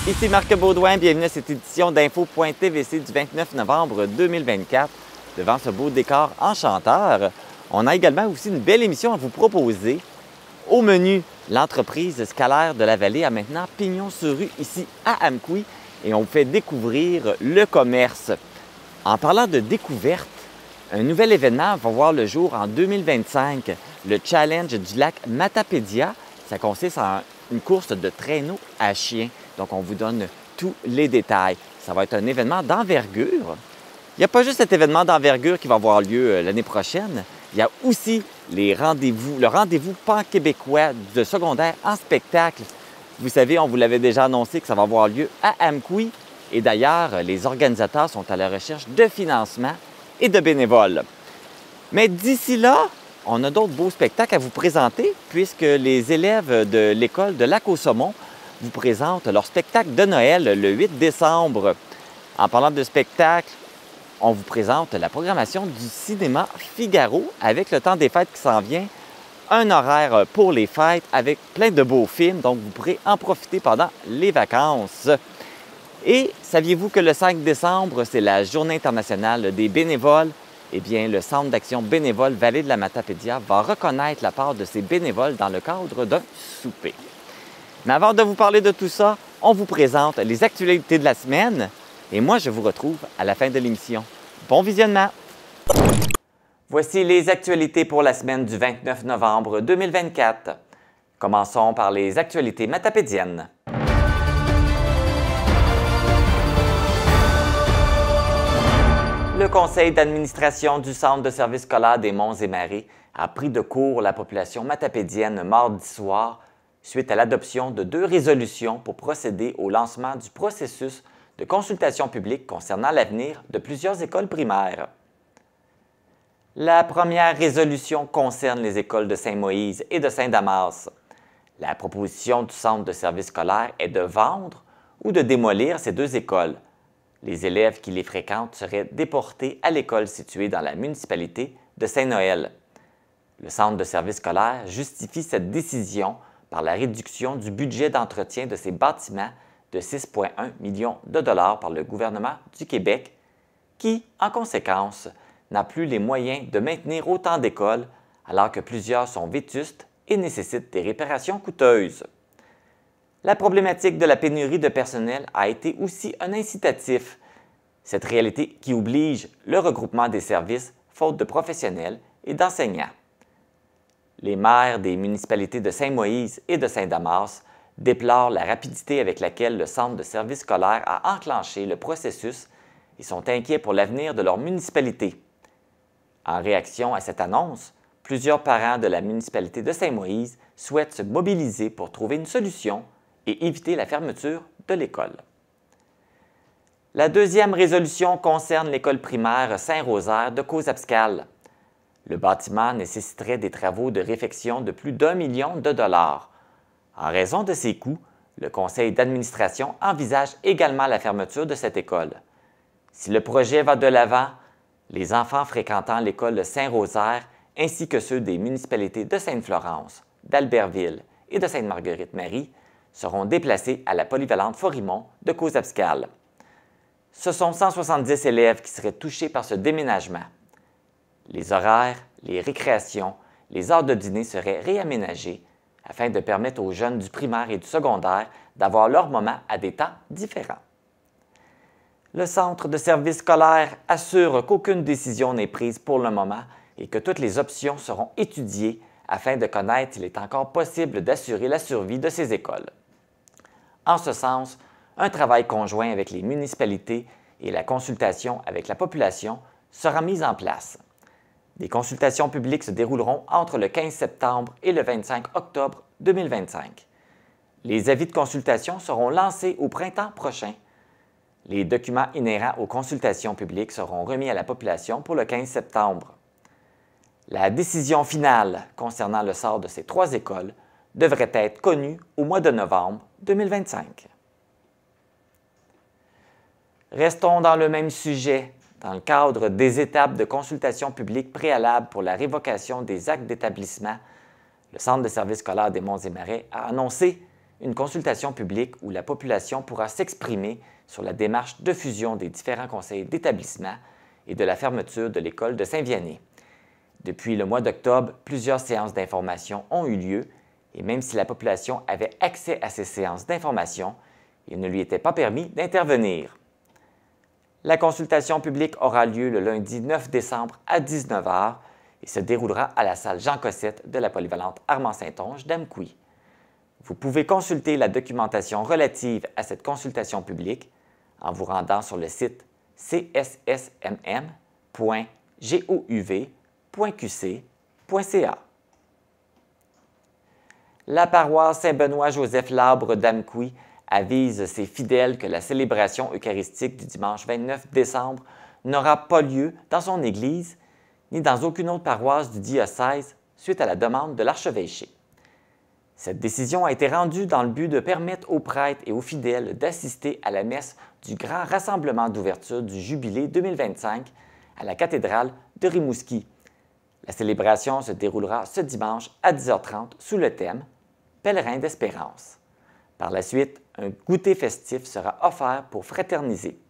Ici Marc Baudouin, bienvenue à cette édition d'Info.tvc du 29 novembre 2024. Devant ce beau décor enchanteur, on a également aussi une belle émission à vous proposer. Au menu, l'entreprise scalaire de la vallée a maintenant pignon sur rue ici à Amqui et on vous fait découvrir le commerce. En parlant de découverte, un nouvel événement va voir le jour en 2025, le Challenge du lac Matapédia. Ça consiste en une course de traîneau à chiens. Donc, on vous donne tous les détails. Ça va être un événement d'envergure. Il n'y a pas juste cet événement d'envergure qui va avoir lieu l'année prochaine. Il y a aussi le rendez-vous pan-québécois de secondaire en spectacle. Vous savez, on vous l'avait déjà annoncé que ça va avoir lieu à Amqui. Et d'ailleurs, les organisateurs sont à la recherche de financement et de bénévoles. Mais d'ici là, on a d'autres beaux spectacles à vous présenter puisque les élèves de l'école de Lac-au-Saumon vous présentent leur spectacle de Noël le 8 décembre. En parlant de spectacle, on vous présente la programmation du cinéma Figaro avec le temps des fêtes qui s'en vient. Un horaire pour les fêtes avec plein de beaux films, donc vous pourrez en profiter pendant les vacances. Et saviez-vous que le 5 décembre, c'est la Journée internationale des bénévoles? Eh bien, le Centre d'action bénévole Vallée de la Matapédia va reconnaître la part de ses bénévoles dans le cadre d'un souper. Mais avant de vous parler de tout ça, on vous présente les actualités de la semaine et moi, je vous retrouve à la fin de l'émission. Bon visionnement! Voici les actualités pour la semaine du 29 novembre 2024. Commençons par les actualités matapédiennes. Le conseil d'administration du Centre de services scolaires des Monts-et-Marais a pris de court la population matapédienne mardi soir suite à l'adoption de 2 résolutions pour procéder au lancement du processus de consultation publique concernant l'avenir de plusieurs écoles primaires. La première résolution concerne les écoles de Saint-Moïse et de Saint-Damas. La proposition du Centre de services scolaires est de vendre ou de démolir ces 2 écoles. Les élèves qui les fréquentent seraient déportés à l'école située dans la municipalité de Saint-Noël. Le Centre de services scolaires justifie cette décision par la réduction du budget d'entretien de ces bâtiments de 6,1 millions de dollars par le gouvernement du Québec, qui, en conséquence, n'a plus les moyens de maintenir autant d'écoles alors que plusieurs sont vétustes et nécessitent des réparations coûteuses. La problématique de la pénurie de personnel a été aussi un incitatif. Cette réalité qui oblige le regroupement des services faute de professionnels et d'enseignants. Les maires des municipalités de Saint-Moïse et de Saint-Damas déplorent la rapidité avec laquelle le Centre de services scolaires a enclenché le processus et sont inquiets pour l'avenir de leur municipalité. En réaction à cette annonce, plusieurs parents de la municipalité de Saint-Moïse souhaitent se mobiliser pour trouver une solution et éviter la fermeture de l'école. La deuxième résolution concerne l'école primaire Saint-Rosaire de Causapscal. Le bâtiment nécessiterait des travaux de réfection de plus d'1 million de dollars. En raison de ces coûts, le conseil d'administration envisage également la fermeture de cette école. Si le projet va de l'avant, les enfants fréquentant l'école Saint-Rosaire ainsi que ceux des municipalités de Sainte-Florence, d'Albertville et de Sainte-Marguerite-Marie seront déplacés à la polyvalente Forimont de Causapscal. Ce sont 170 élèves qui seraient touchés par ce déménagement. Les horaires, les récréations, les heures de dîner seraient réaménagés afin de permettre aux jeunes du primaire et du secondaire d'avoir leur moment à des temps différents. Le Centre de services scolaires assure qu'aucune décision n'est prise pour le moment et que toutes les options seront étudiées afin de connaître s'il est encore possible d'assurer la survie de ces écoles. En ce sens, un travail conjoint avec les municipalités et la consultation avec la population sera mis en place. Des consultations publiques se dérouleront entre le 15 septembre et le 25 octobre 2025. Les avis de consultation seront lancés au printemps prochain. Les documents inhérents aux consultations publiques seront remis à la population pour le 15 septembre. La décision finale concernant le sort de ces 3 écoles devrait être connue au mois de novembre 2025. Restons dans le même sujet. Dans le cadre des étapes de consultation publique préalable pour la révocation des actes d'établissement, le Centre de services scolaires des Monts-et-Marais a annoncé une consultation publique où la population pourra s'exprimer sur la démarche de fusion des différents conseils d'établissement et de la fermeture de l'école de Saint-Vianney. Depuis le mois d'octobre, plusieurs séances d'information ont eu lieu et même si la population avait accès à ces séances d'information, il ne lui était pas permis d'intervenir. La consultation publique aura lieu le lundi 9 décembre à 19 h et se déroulera à la salle Jean Cossette de la polyvalente Armand-Saint-Onge d'Amqui. Vous pouvez consulter la documentation relative à cette consultation publique en vous rendant sur le site csSMM.gouv.qc.ca. La paroisse Saint-Benoît-Joseph-Labre d'Amqui avise ses fidèles que la célébration eucharistique du dimanche 29 décembre n'aura pas lieu dans son église ni dans aucune autre paroisse du diocèse suite à la demande de l'archevêché. Cette décision a été rendue dans le but de permettre aux prêtres et aux fidèles d'assister à la messe du grand rassemblement d'ouverture du Jubilé 2025 à la cathédrale de Rimouski. La célébration se déroulera ce dimanche à 10h30 sous le thème « Pèlerin d'espérance ». Par la suite, un goûter festif sera offert pour fraterniser.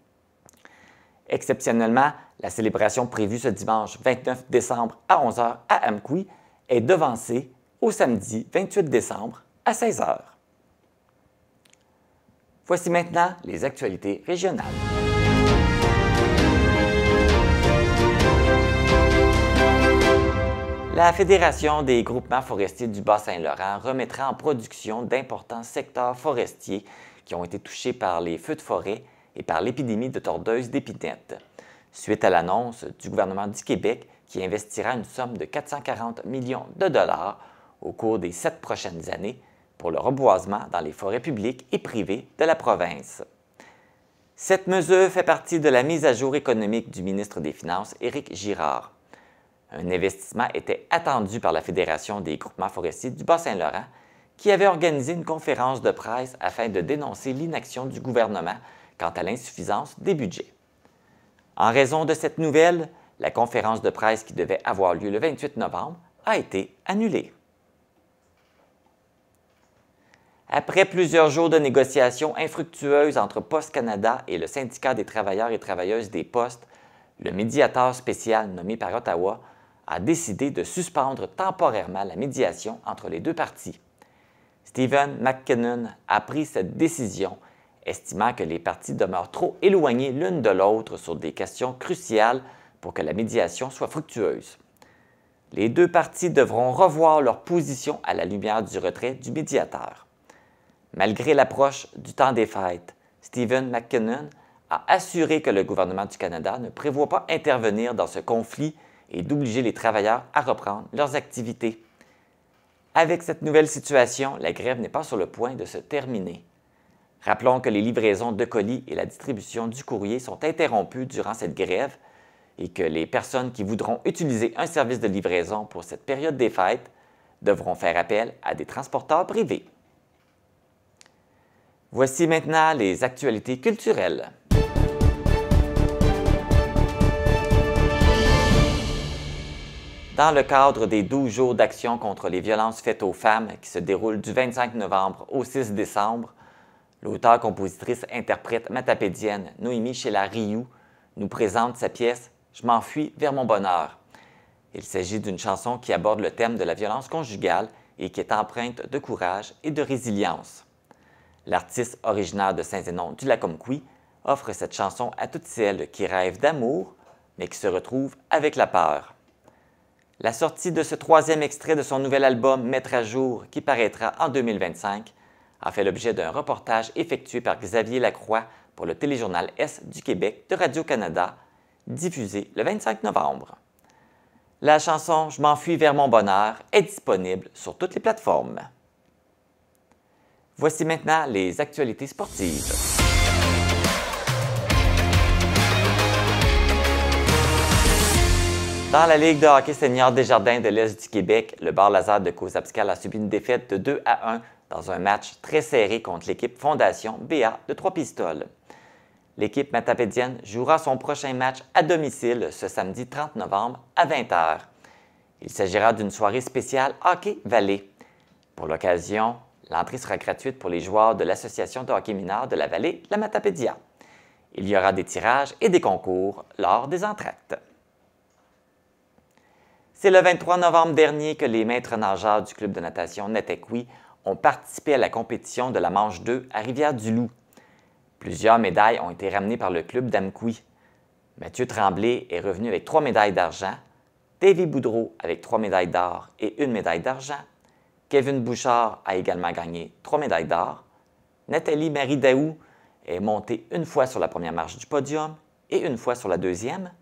Exceptionnellement, la célébration prévue ce dimanche 29 décembre à 11 h à Amqui est devancée au samedi 28 décembre à 16 h. Voici maintenant les actualités régionales. La Fédération des groupements forestiers du Bas-Saint-Laurent remettra en production d'importants secteurs forestiers qui ont été touchés par les feux de forêt et par l'épidémie de tordeuse d'épinette, suite à l'annonce du gouvernement du Québec qui investira une somme de 440 millions de dollars au cours des 7 prochaines années pour le reboisement dans les forêts publiques et privées de la province. Cette mesure fait partie de la mise à jour économique du ministre des Finances, Éric Girard. Un investissement était attendu par la Fédération des groupements forestiers du Bas-Saint-Laurent qui avait organisé une conférence de presse afin de dénoncer l'inaction du gouvernement quant à l'insuffisance des budgets. En raison de cette nouvelle, la conférence de presse qui devait avoir lieu le 28 novembre a été annulée. Après plusieurs jours de négociations infructueuses entre Poste Canada et le syndicat des travailleurs et travailleuses des postes, le médiateur spécial nommé par Ottawa a décidé de suspendre temporairement la médiation entre les deux parties. Stephen McKinnon a pris cette décision, estimant que les parties demeurent trop éloignées l'une de l'autre sur des questions cruciales pour que la médiation soit fructueuse. Les deux parties devront revoir leur position à la lumière du retrait du médiateur. Malgré l'approche du temps des fêtes, Stephen McKinnon a assuré que le gouvernement du Canada ne prévoit pas intervenir dans ce conflit et d'obliger les travailleurs à reprendre leurs activités. Avec cette nouvelle situation, la grève n'est pas sur le point de se terminer. Rappelons que les livraisons de colis et la distribution du courrier sont interrompues durant cette grève et que les personnes qui voudront utiliser un service de livraison pour cette période des fêtes devront faire appel à des transporteurs privés. Voici maintenant les actualités culturelles. Dans le cadre des 12 jours d'action contre les violences faites aux femmes qui se déroulent du 25 novembre au 6 décembre, l'auteure-compositrice-interprète matapédienne Noémie Sheila-Rioux nous présente sa pièce « Je m'enfuis vers mon bonheur ». Il s'agit d'une chanson qui aborde le thème de la violence conjugale et qui est empreinte de courage et de résilience. L'artiste originaire de Saint-Zénon du Lacombe offre cette chanson à toutes celles qui rêvent d'amour, mais qui se retrouvent avec la peur. La sortie de ce troisième extrait de son nouvel album « Mettre à jour » qui paraîtra en 2025 a fait l'objet d'un reportage effectué par Xavier Lacroix pour le téléjournal S du Québec de Radio-Canada, diffusé le 25 novembre. La chanson « Je m'enfuis vers mon bonheur » est disponible sur toutes les plateformes. Voici maintenant les actualités sportives. Dans la Ligue de hockey senior Desjardins de l'Est du Québec, le Bar-Lazare de Cours-Abscal a subi une défaite de 2-1 dans un match très serré contre l'équipe Fondation BA de Trois-Pistoles. L'équipe matapédienne jouera son prochain match à domicile ce samedi 30 novembre à 20 h. Il s'agira d'une soirée spéciale Hockey Valley. Pour l'occasion, L'entrée sera gratuite pour les joueurs de l'Association de hockey mineur de la vallée, la Matapédia. Il y aura des tirages et des concours lors des entr'actes. C'est le 23 novembre dernier que les maîtres nageurs du club de natation Netequi ont participé à la compétition de la manche 2 à Rivière-du-Loup. Plusieurs médailles ont été ramenées par le club d'Amqui. Mathieu Tremblay est revenu avec 3 médailles d'argent, Davy Boudreau avec 3 médailles d'or et 1 médaille d'argent, Kevin Bouchard a également gagné 3 médailles d'or, Nathalie Marie-Daou est montée une fois sur la première marche du podium et une fois sur la deuxième,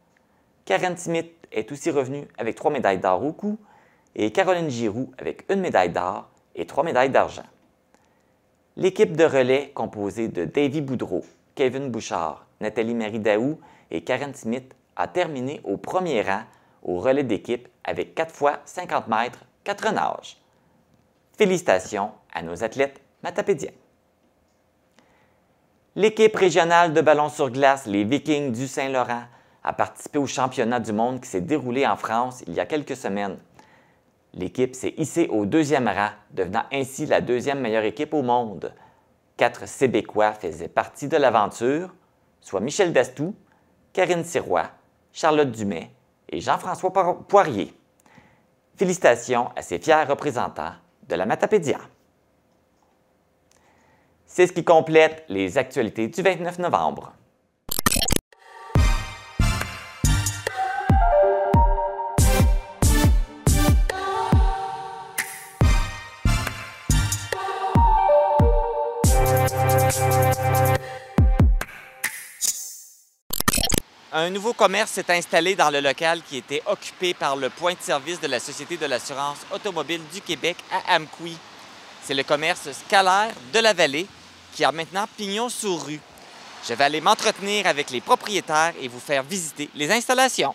Karen Smith est aussi revenue avec 3 médailles d'or au cou et Caroline Giroux avec 1 médaille d'or et 3 médailles d'argent. L'équipe de relais composée de Davy Boudreau, Kevin Bouchard, Nathalie Marie-Daou et Karen Smith a terminé au premier rang au relais d'équipe avec 4 fois 50 mètres, 4 nages. Félicitations à nos athlètes matapédiens. L'équipe régionale de ballon sur glace, les Vikings du Saint-Laurent, a participé au championnat du monde qui s'est déroulé en France il y a quelques semaines. L'équipe s'est hissée au 2e rang, devenant ainsi la 2e meilleure équipe au monde. 4 Québécois faisaient partie de l'aventure, soit Michel Dastou, Karine Sirois, Charlotte Dumais et Jean-François Poirier. Félicitations à ces fiers représentants de la Matapédia. C'est ce qui complète les actualités du 29 novembre. Un nouveau commerce s'est installé dans le local qui était occupé par le point de service de la Société de l'assurance automobile du Québec à Amqui. C'est le commerce Scalaire de la Vallée qui a maintenant pignon sur rue. Je vais aller m'entretenir avec les propriétaires et vous faire visiter les installations.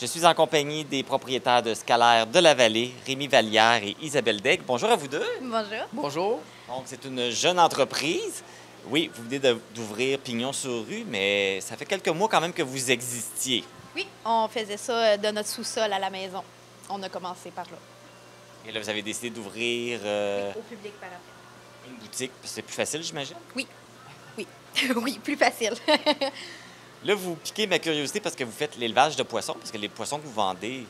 Je suis en compagnie des propriétaires de Scalaire de la Vallée, Rémi Vallière et Isabelle Daigle. Bonjour à vous deux. Bonjour. Bonjour. Donc, c'est une jeune entreprise. Oui, vous venez d'ouvrir Pignon sur rue, mais ça fait quelques mois quand même que vous existiez. Oui, on faisait ça de notre sous-sol à la maison. On a commencé par là. Et là, vous avez décidé d'ouvrir Au public par après. une boutique. C'est plus facile, j'imagine? Oui. Oui, plus facile. Là, vous piquez ma curiosité parce que vous faites l'élevage de poissons, parce que les poissons que vous vendez,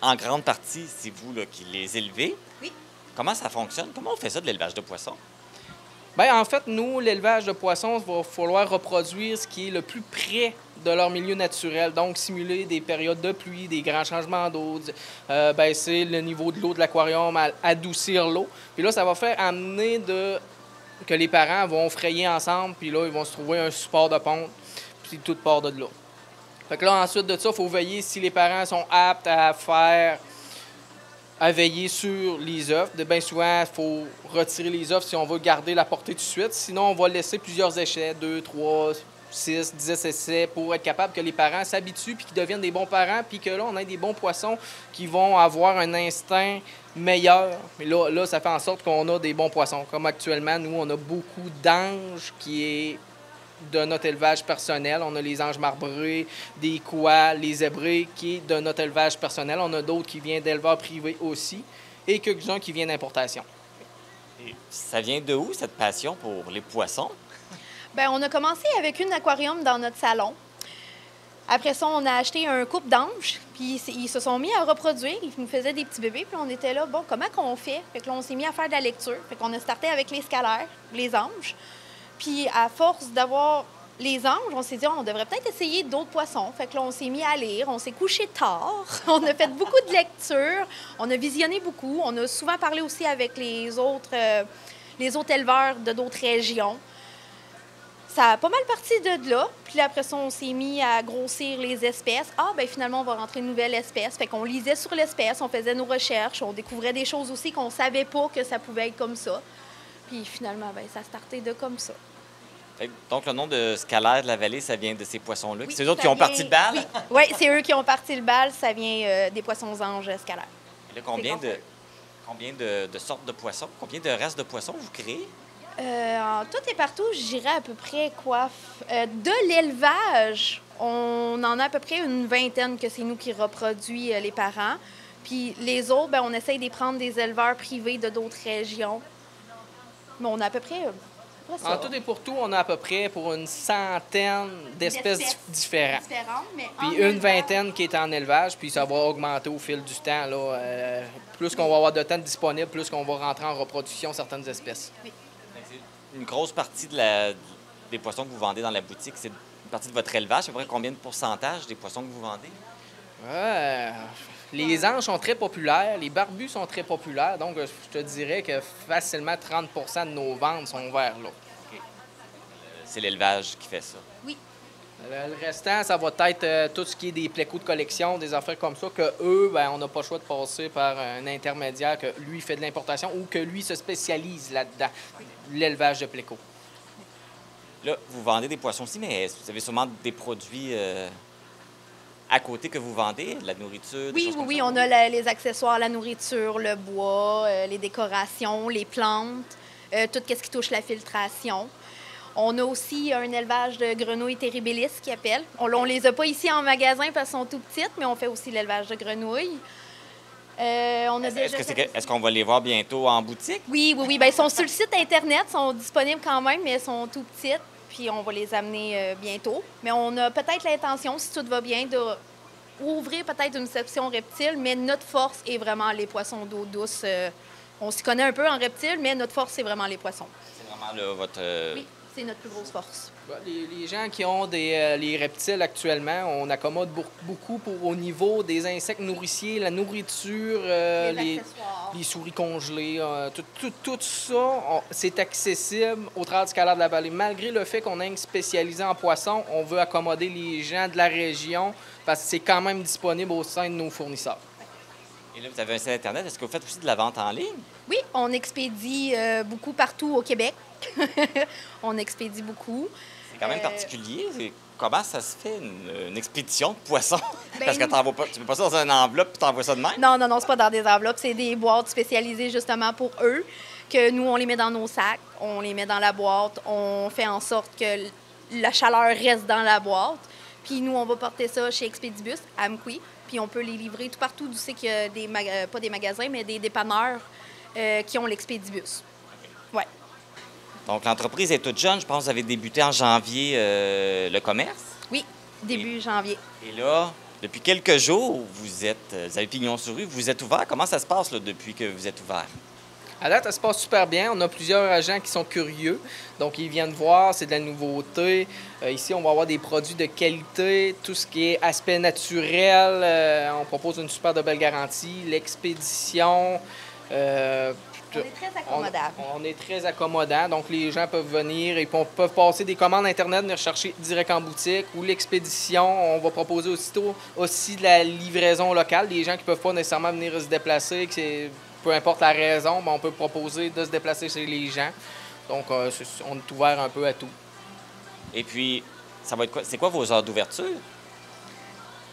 en grande partie, c'est vous là, qui les élevez. Oui. Comment ça fonctionne? Comment on fait ça de l'élevage de poissons? Bien, en fait, nous, l'élevage de poissons, il va falloir reproduire ce qui est le plus près de leur milieu naturel. Donc, simuler des périodes de pluie, des grands changements d'eau, baisser le niveau de l'eau de l'aquarium, adoucir l'eau. Puis là, ça va faire amener que les parents vont frayer ensemble, puis là, ils vont se trouver un support de ponte, puis tout part de là. Fait que là, ensuite de ça, il faut veiller si les parents sont aptes à veiller sur les œufs. Bien souvent, il faut retirer les œufs si on veut garder la portée tout de suite. Sinon, on va laisser plusieurs essais, 2, 3, 6, 10 essais pour être capable que les parents s'habituent puis qu'ils deviennent des bons parents puis que là, on ait des bons poissons qui vont avoir un instinct meilleur. Mais là, ça fait en sorte qu'on a des bons poissons. Comme actuellement, nous, on a beaucoup d'anges qui est de notre élevage personnel. On a les anges marbrés, des koas, les zébrés qui est de notre élevage personnel. On a d'autres qui viennent d'éleveurs privés aussi et quelques-uns qui viennent d'importation. Et ça vient de où, cette passion pour les poissons? Bien, on a commencé avec un aquarium dans notre salon. Après ça, on a acheté un couple d'anges, puis ils se sont mis à reproduire. Ils nous faisaient des petits bébés, puis on était là, bon, comment qu'on fait? Fait que là, on s'est mis à faire de la lecture. Fait qu'on a starté avec les scalaires, les anges. Puis à force d'avoir les anges, on s'est dit, on devrait peut-être essayer d'autres poissons. Fait que là, on s'est mis à lire, on s'est couché tard, on a fait beaucoup de lectures, on a visionné beaucoup, on a souvent parlé aussi avec les autres éleveurs de d'autres régions. Ça a pas mal parti de là. Puis après ça, on s'est mis à grossir les espèces. Ah, bien finalement, on va rentrer une nouvelle espèce. Fait qu'on lisait sur l'espèce, on faisait nos recherches, on découvrait des choses aussi qu'on savait pas que ça pouvait être comme ça. Puis finalement, bien, ça a starté de comme ça. Donc, le nom de Scalaire de la Vallée, ça vient de ces poissons-là? Oui, c'est eux autres qui ont parti le bal? Oui, c'est eux qui ont parti le bal. Ça vient des poissons-anges scalaires. Et là, combien de sortes de poissons? Combien de races de poissons vous créez? En tout et partout, je dirais à peu près quoi? De l'élevage, On en a à peu près une vingtaine que c'est nous qui reproduit les parents. Puis les autres, ben, on essaye de prendre des éleveurs privés de d'autres régions. Mais on a à peu près ça. En tout et pour tout, on a à peu près pour une centaine d'espèces différentes. Mais Puis en une élevage, vingtaine qui est en élevage, puis ça va augmenter au fil du temps. Là. Plus qu'on va avoir de temps disponible, plus qu'on va rentrer en reproduction certaines espèces. Une grosse partie des poissons que vous vendez dans la boutique, c'est une partie de votre élevage. À peu près combien de pourcentage des poissons que vous vendez? Les anges sont très populaires, les barbus sont très populaires, donc je te dirais que facilement 30 de nos ventes sont vers là. C'est l'élevage qui fait ça. Oui. Le restant, ça va être tout ce qui est des plécos de collection, des affaires comme ça, que eux, ben, on n'a pas le choix de passer par un intermédiaire que lui fait de l'importation ou que lui se spécialise là-dedans, l'élevage de plécos. Là, vous vendez des poissons aussi, mais vous avez sûrement des produits à côté que vous vendez, de la nourriture, des Oui, choses oui, comme oui. ça? On a les accessoires, la nourriture, le bois, les décorations, les plantes, tout ce qui touche la filtration. On a aussi un élevage de grenouilles terribilis qui appelle. On les a pas ici en magasin parce qu'elles sont tout petites, mais on fait aussi l'élevage de grenouilles. Est-ce qu'on va les voir bientôt en boutique? Oui, oui, oui. Bien, ils sont sur le site Internet, sont disponibles quand même, mais elles sont tout petites. Puis on va les amener bientôt. Mais on a peut-être l'intention, si tout va bien, d'ouvrir peut-être une section reptile, mais notre force est vraiment les poissons d'eau douce. On s'y connaît un peu en reptile, mais notre force, c'est vraiment les poissons. C'est vraiment là, votre... Oui, c'est notre plus grosse force. Les gens qui ont les reptiles actuellement, on accommode beaucoup au niveau des insectes nourriciers, la nourriture, les souris congelées, tout ça, c'est accessible au travers du Scalaire de la Vallée. Malgré le fait qu'on est spécialisé en poissons, on veut accommoder les gens de la région parce que c'est quand même disponible au sein de nos fournisseurs. Et là, vous avez un site Internet. Est-ce que vous faites aussi de la vente en ligne? Oui, on expédie beaucoup partout au Québec. On expédie beaucoup. C'est quand même particulier. Comment ça se fait, une expédition de poissons? Ben, Parce que tu ne mets pas ça dans une enveloppe et tu envoies ça de même? Non, non, non, c'est pas dans des enveloppes. C'est des boîtes spécialisées justement pour eux, que nous, on les met dans nos sacs, on les met dans la boîte, on fait en sorte que la chaleur reste dans la boîte. Puis nous, on va porter ça chez Expedibus, à Amqui, puis on peut les livrer tout partout d'où c'est qu'il y a des pas des magasins, mais des dépanneurs qui ont l'Expedibus. Ouais. Donc, l'entreprise est toute jeune. Je pense que vous avez débuté en janvier le commerce. Oui, début janvier. Et là, depuis quelques jours, vous avez pignon sur rue, vous êtes ouvert. Comment ça se passe là, depuis que vous êtes ouvert? À date, ça se passe super bien. On a plusieurs agents qui sont curieux. Donc, ils viennent voir, c'est de la nouveauté. Ici, on va avoir des produits de qualité, tout ce qui est aspect naturel. On propose une super de belle garantie. L'expédition. On est très accommodable. On est très accommodant. Donc, les gens peuvent venir et peuvent passer des commandes Internet, venir chercher direct en boutique. Ou l'expédition, on va proposer aussi de la livraison locale. Des gens qui ne peuvent pas nécessairement venir se déplacer, peu importe la raison, mais on peut proposer de se déplacer chez les gens. Donc, on est ouvert un peu à tout. Et puis, ça va être quoi? C'est quoi vos heures d'ouverture?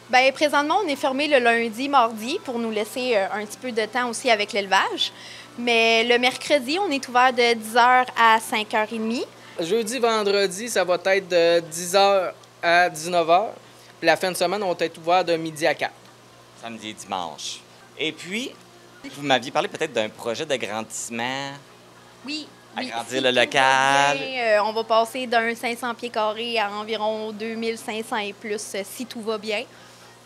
Bien, présentement, on est fermé le lundi, mardi, pour nous laisser un petit peu de temps aussi avec l'élevage. Mais le mercredi, on est ouvert de 10h à 5h30. Jeudi, vendredi, ça va être de 10h à 19h. Puis la fin de semaine, on va être ouvert de midi à 4. Samedi et dimanche. Et puis, vous m'aviez parlé peut-être d'un projet d'agrandissement. Oui. Agrandir le local. Bien, on va passer d'un 500 pieds carrés à environ 2500 et plus si tout va bien.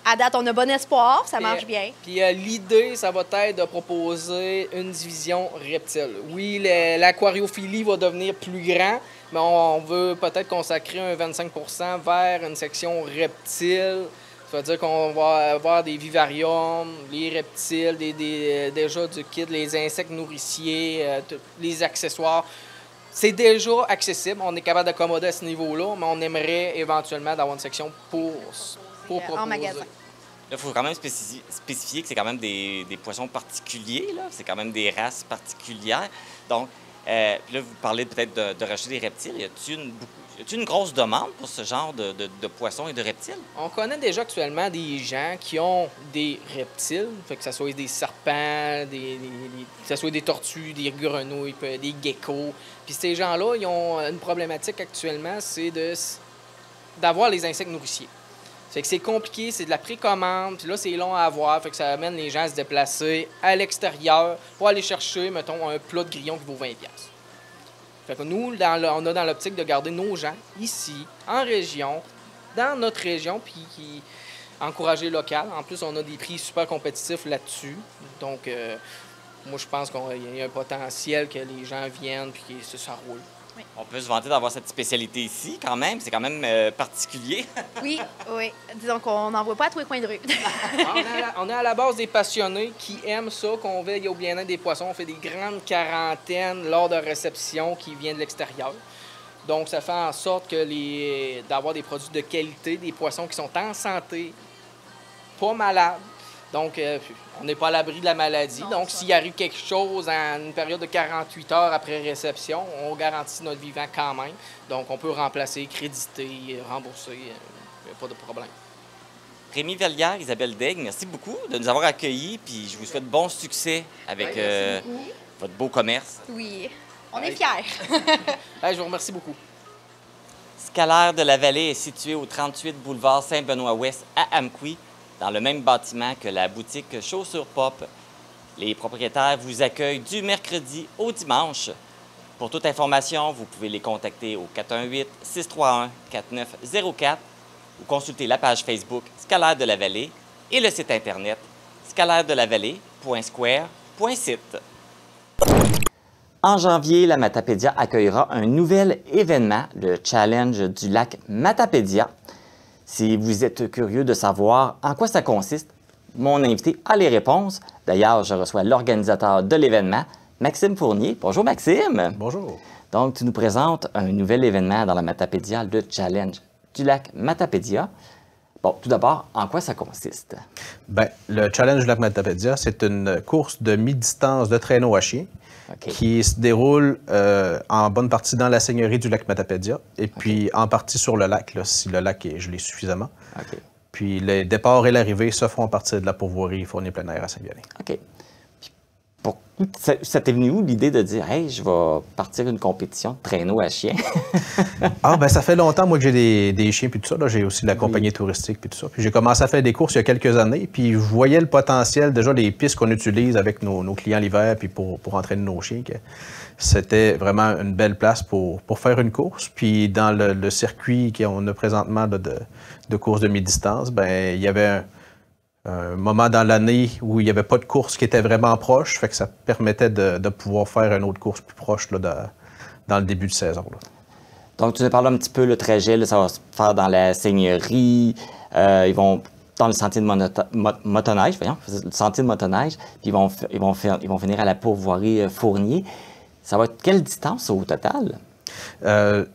À date, on a bon espoir, ça marche bien. Puis l'idée, ça va être de proposer une division reptile. Oui, l'aquariophilie va devenir plus grand, mais on veut peut-être consacrer un 25 % vers une section reptile. Ça veut dire qu'on va avoir des vivariums, les reptiles, déjà du kit, les insectes nourriciers, les accessoires. C'est déjà accessible. On est capable d'accommoder à ce niveau-là, mais on aimerait éventuellement d'avoir une section pour proposer. En magasin. Là, il faut quand même spécifier que c'est quand même des poissons particuliers. Là. C'est quand même des races particulières. Donc, puis là, vous parlez peut-être de racheter des reptiles. Y a-t-il une grosse demande pour ce genre de poissons et de reptiles? On connaît déjà actuellement des gens qui ont des reptiles, fait que ce soit des serpents, que ce soit des tortues, des grenouilles, des geckos. Puis ces gens-là, ils ont une problématique actuellement, c'est d'avoir les insectes nourriciers. Fait que c'est compliqué, c'est de la précommande, puis là, c'est long à avoir, fait que ça amène les gens à se déplacer à l'extérieur pour aller chercher, mettons, un plat de grillon qui vaut 20$. Fait que nous, on a dans l'optique de garder nos gens ici, en région, dans notre région, puis encourager local. En plus, on a des prix super compétitifs là-dessus. Donc, moi, je pense qu'il y a un potentiel que les gens viennent puis que ça roule. Oui. On peut se vanter d'avoir cette spécialité ici, quand même. C'est quand même particulier. Oui. Disons qu'on n'en voit pas à tous les coins de rue. On est à la base des passionnés qui aiment ça, qu'on veille au bien-être des poissons. On fait des grandes quarantaines lors de réception qui viennent de l'extérieur. Donc, ça fait en sorte que d'avoir des produits de qualité, des poissons qui sont en santé, pas malades. Donc, on n'est pas à l'abri de la maladie. Non, donc, s'il arrive quelque chose en une période de 48 heures après réception, on garantit notre vivant quand même. Donc, on peut remplacer, créditer, rembourser. Il n'y a pas de problème. Rémi Vallière, Isabelle Daigle, merci beaucoup de nous avoir accueillis. Puis, je vous souhaite bon succès avec votre beau commerce. Oui, on est fiers. Je vous remercie beaucoup. Scalaire de la Vallée est situé au 38 boulevard Saint-Benoît-Ouest à Amqui, dans le même bâtiment que la boutique Chaussures Pop. Les propriétaires vous accueillent du mercredi au dimanche. Pour toute information, vous pouvez les contacter au 418-631-4904 ou consulter la page Facebook Scalaire de la Vallée et le site Internet scalairedelaVallée.square.site. En janvier, la Matapédia accueillera un nouvel événement, le Challenge du lac Matapédia. Si vous êtes curieux de savoir en quoi ça consiste, mon invité a les réponses. D'ailleurs, je reçois l'organisateur de l'événement, Maxime Fournier. Bonjour Maxime. Bonjour. Donc, tu nous présentes un nouvel événement dans la Matapédia, le Challenge du lac Matapédia. Bon, tout d'abord, en quoi ça consiste? Bien, le Challenge du lac Matapédia, c'est une course de mi-distance de traîneau à chien qui se déroule en bonne partie dans la seigneurie du lac Matapédia et puis en partie sur le lac, là, si le lac est gelé suffisamment. Puis les départs et l'arrivée se font à partir de la pourvoirie fournie plein air à Saint-Vianney. OK. Ça t'est venu où l'idée de dire « Hey, je vais partir une compétition de traîneau à chiens? » Ça fait longtemps, moi, que j'ai des chiens puis tout ça. J'ai aussi de la compagnie touristique puis tout ça. Puis j'ai commencé à faire des courses il y a quelques années. Puis je voyais le potentiel, déjà, les pistes qu'on utilise avec nos clients l'hiver puis pour entraîner nos chiens, que c'était vraiment une belle place pour faire une course. Puis dans le circuit qu'on a présentement de course de mi-distance, il y avait un moment dans l'année où il n'y avait pas de course qui était vraiment proche, fait que ça permettait de pouvoir faire une autre course plus proche là, dans le début de saison. Là. Donc, tu nous parles un petit peu le trajet, là, ça va se faire dans la seigneurie, ils vont dans le sentier de motoneige, le sentier de motoneige, puis ils vont finir à la pourvoirie Fournier. Ça va être quelle distance au total?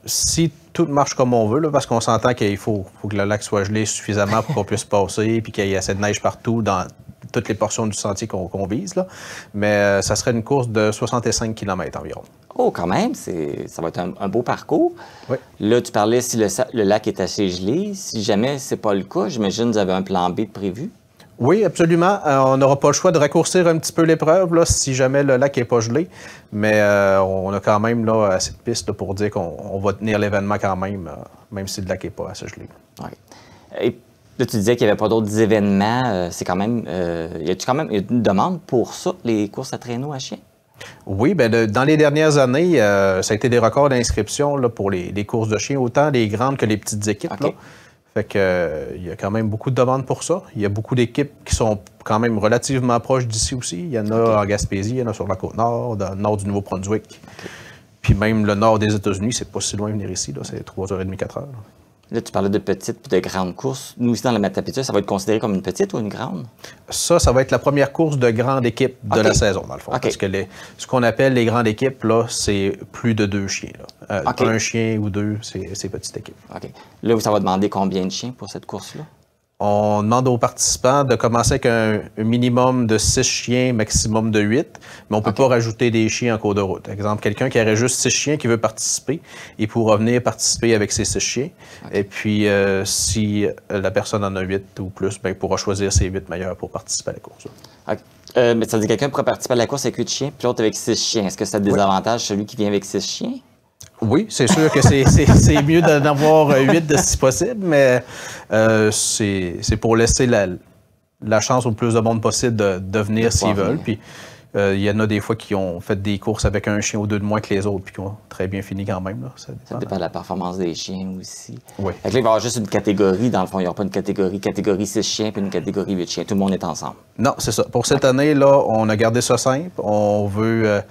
Si tout marche comme on veut, là, parce qu'on s'entend qu'il faut que le lac soit gelé suffisamment pour qu'on puisse passer, puis qu'il y ait assez de neige partout dans toutes les portions du sentier qu'on vise. Là. Mais ça serait une course de 65 km environ. Oh, quand même, ça va être un beau parcours. Oui. Là, tu parlais si le lac est assez gelé. Si jamais c'est pas le cas, j'imagine que vous avez un plan B de prévu? Oui, absolument. On n'aura pas le choix de raccourcir un petit peu l'épreuve là, si jamais le lac n'est pas gelé. Mais on a quand même là, assez de pistes là, pour dire qu'on va tenir l'événement quand même, même si le lac n'est pas assez gelé. Oui. Et là, tu disais qu'il n'y avait pas d'autres événements. C'est quand même. Y a-t-il quand même une demande pour ça, les courses à traîneau à chien? Oui, bien, dans les dernières années, ça a été des records d'inscription là, pour les courses de chiens, autant les grandes que les petites équipes. OK. Là. Fait que, il y a quand même beaucoup de demandes pour ça. Il y a beaucoup d'équipes qui sont quand même relativement proches d'ici aussi. Il y en a en Gaspésie, il y en a sur la Côte-Nord, dans le nord du Nouveau-Brunswick. Puis même le nord des États-Unis, c'est pas si loin de venir ici. Là. C'est 3h30, 4h. Là, tu parlais de petites et de grandes courses. Nous, ici, dans la Matapédia, ça va être considéré comme une petite ou une grande? Ça va être la première course de grande équipe de la saison, dans le fond. Parce que ce qu'on appelle les grandes équipes, là, c'est plus de 2 chiens. Là. Un chien ou 2, c'est petite équipe. OK. Là, ça va demander combien de chiens pour cette course-là? On demande aux participants de commencer avec un minimum de 6 chiens, maximum de 8, mais on ne peut pas rajouter des chiens en cours de route. Par exemple, quelqu'un qui aurait juste 6 chiens qui veut participer, il pourra venir participer avec ses 6 chiens. Et puis, si la personne en a 8 ou plus, il pourra choisir ses 8 meilleurs pour participer à la course. Mais ça veut dire que quelqu'un pourra participer à la course avec 8 chiens, puis l'autre avec 6 chiens. Est-ce que ça désavantage celui qui vient avec 6 chiens? Oui, c'est sûr que c'est mieux d'en avoir 8 si possible, mais c'est pour laisser la chance au plus de monde possible de venir s'ils veulent. Puis il y en a des fois qui ont fait des courses avec un chien ou 2 de moins que les autres, puis qui ont très bien fini quand même. Là. Ça dépend de la performance des chiens aussi. Oui. Fait que là, il va y avoir juste une catégorie, dans le fond. Il n'y aura pas une catégorie 6 chiens puis une catégorie 8 chiens. Tout le monde est ensemble. Non, c'est ça. Pour cette année, là, on a gardé ça simple. On veut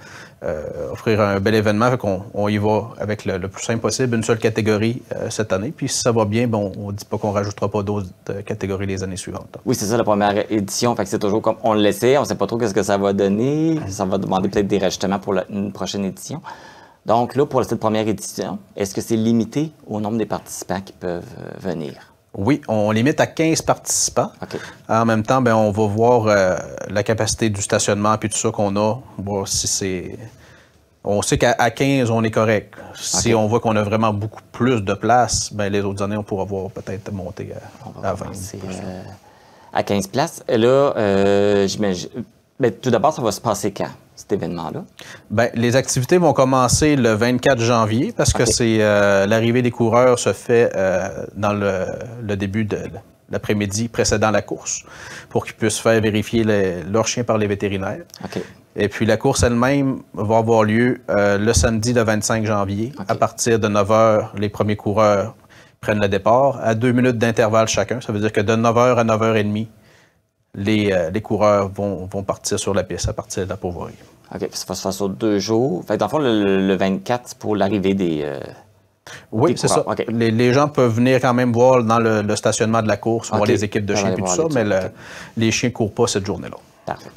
offrir un bel événement. Fait qu'on y va avec le plus simple possible, une seule catégorie cette année. Puis si ça va bien, bon, on ne dit pas qu'on ne rajoutera pas d'autres catégories les années suivantes. Oui, c'est ça, la première édition. Fait que c'est toujours comme on le laissait. On ne sait pas trop ce que ça va donner. Ça va demander peut-être des rajustements pour une prochaine édition. Donc là, pour cette première édition, est-ce que c'est limité au nombre des participants qui peuvent venir? Oui, on limite à 15 participants. Okay. En même temps, bien, on va voir la capacité du stationnement puis tout ça qu'on a. Voir si c'est... On sait qu'à 15, on est correct. Si on voit qu'on a vraiment beaucoup plus de place, bien, les autres années, on pourra voir peut-être monter à 20. À 15 places. Et là, bien, tout d'abord, ça va se passer quand, cet événement-là? Bien, les activités vont commencer le 24 janvier parce que c'est l'arrivée des coureurs se fait dans le début de l'après-midi précédant la course pour qu'ils puissent faire vérifier leurs chiens par les vétérinaires. OK. Et puis la course elle-même va avoir lieu le samedi le 25 janvier. À partir de 9 h, les premiers coureurs prennent le départ à 2 minutes d'intervalle chacun. Ça veut dire que de 9 h à 9 h 30, les coureurs vont partir sur la piste à partir de la pourvoirie. OK. Ça va se faire sur 2 jours. Fait que dans le fond, le 24, c'est pour l'arrivée des... Oui, c'est ça. Okay. Les gens peuvent venir quand même voir dans le stationnement de la course, voir les équipes de chiens et tout ça, mais les chiens ne courent pas cette journée-là. Parfait.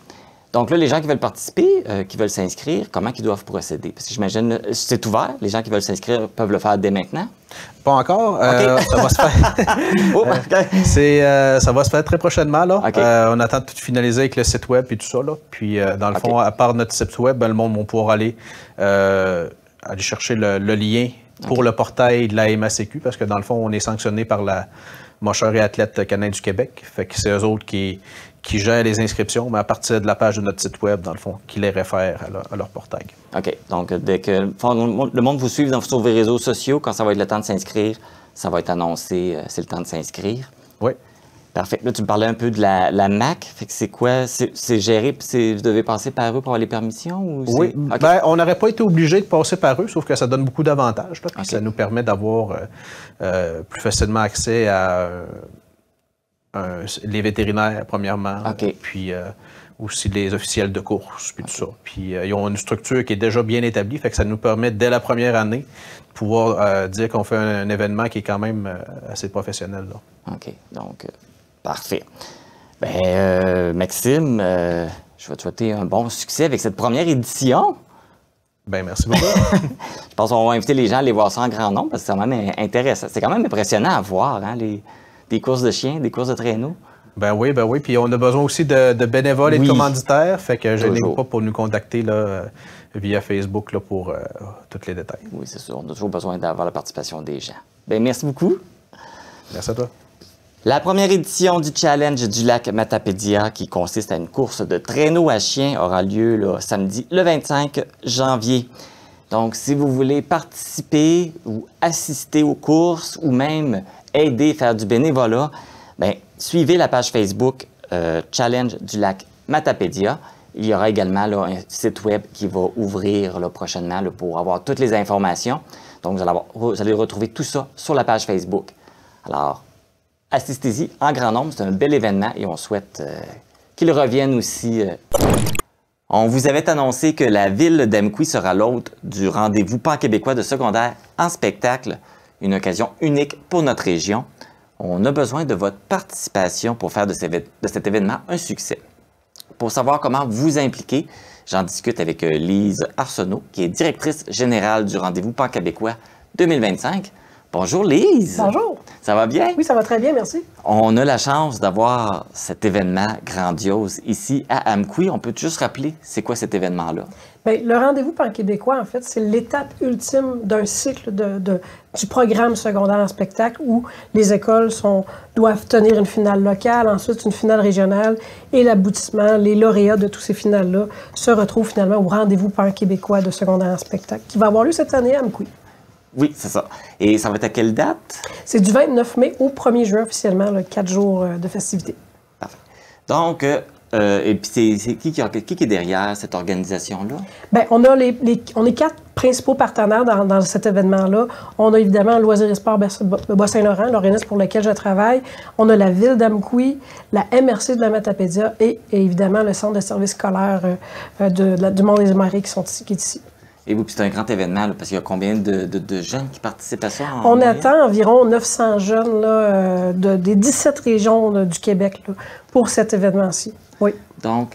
Donc là, les gens qui veulent participer, qui veulent s'inscrire, comment ils doivent procéder? Parce que j'imagine, c'est ouvert, les gens qui veulent s'inscrire peuvent le faire dès maintenant? Pas encore. Ça va se faire. Ça va se faire très prochainement. Là. On attend de tout finaliser avec le site web et tout ça. Là. Puis, dans le fond, à part notre site web, le monde va pouvoir aller chercher le lien pour le portail de la MACQ, parce que dans le fond, on est sanctionné par la Mocheur et Athlète Canin du Québec. Fait que c'est eux autres qui gèrent les inscriptions, mais à partir de la page de notre site web, dans le fond, qui les réfèrent à leur portail. OK. Donc, dès que le monde vous suit sur vos réseaux sociaux, quand ça va être le temps de s'inscrire, ça va être annoncé, c'est le temps de s'inscrire. Oui. Parfait. Là, tu me parlais un peu de la MAC. Fait que c'est quoi? C'est géré, puis vous devez passer par eux pour avoir les permissions? Ou oui. Okay. Bien, on n'aurait pas été obligé de passer par eux, sauf que ça donne beaucoup d'avantages. Puis ça nous permet d'avoir plus facilement accès à les vétérinaires, premièrement. Puis aussi les officiels de course, puis tout ça. Puis ils ont une structure qui est déjà bien établie, fait que ça nous permet, dès la première année, de pouvoir dire qu'on fait un événement qui est quand même assez professionnel. Là. OK. Donc... Parfait. Bien, Maxime, je vais te souhaiter un bon succès avec cette première édition. Bien, merci beaucoup. Je pense qu'on va inviter les gens à aller voir ça en grand nombre parce que c'est quand même intéressant. C'est quand même impressionnant à voir, hein, des courses de chiens, des courses de traîneaux. Ben oui. Puis on a besoin aussi de bénévoles et de commanditaires. Fait que je n'ai pas pour nous contacter là, via Facebook là, pour tous les détails. Oui, c'est sûr. On a toujours besoin d'avoir la participation des gens. Bien, merci beaucoup. Merci à toi. La première édition du Challenge du lac Matapédia, qui consiste à une course de traîneau à chiens, aura lieu là, samedi le 25 janvier. Donc, si vous voulez participer ou assister aux courses ou même aider, faire du bénévolat, bien, suivez la page Facebook Challenge du lac Matapédia. Il y aura également là, un site web qui va ouvrir là, prochainement là, pour avoir toutes les informations. Donc, vous allez retrouver tout ça sur la page Facebook. Alors, assistez-y en grand nombre, c'est un bel événement et on souhaite qu'il revienne aussi. On vous avait annoncé que la ville d'Amqui sera l'hôte du rendez-vous pan-québécois de secondaire en spectacle, une occasion unique pour notre région. On a besoin de votre participation pour faire de cet événement un succès. Pour savoir comment vous impliquer, j'en discute avec Lise Arsenault, qui est directrice générale du rendez-vous pan-québécois 2025. Bonjour Lise. Bonjour. Ça va bien? Oui, ça va très bien, merci. On a la chance d'avoir cet événement grandiose ici à Amqui. On peut juste rappeler, c'est quoi cet événement-là? Bien, le rendez-vous pan-québécois, en fait, c'est l'étape ultime d'un cycle du programme secondaire en spectacle où les écoles doivent tenir une finale locale, ensuite une finale régionale et l'aboutissement, les lauréats de tous ces finales-là se retrouvent finalement au rendez-vous pan-québécois de secondaire en spectacle qui va avoir lieu cette année à Amqui. Oui, c'est ça. Et ça va être à quelle date? C'est du 29 mai au 1er juin officiellement, 4 jours de festivités. Parfait. Donc, et puis c'est qui est derrière cette organisation-là? Bien, on est 4 principaux partenaires dans cet événement-là. On a évidemment Loisirs et Sports Bas-Saint-Laurent, l'organisme pour lequel je travaille. On a la Ville d'Amqui, la MRC de la Matapédia et évidemment le Centre de services scolaires du Mont-des-Marais qui est ici. Et vous, c'est un grand événement, là, parce qu'il y a combien de jeunes qui participent à ça? On attend environ 900 jeunes là, des 17 régions du Québec là, pour cet événement-ci. Oui. Donc,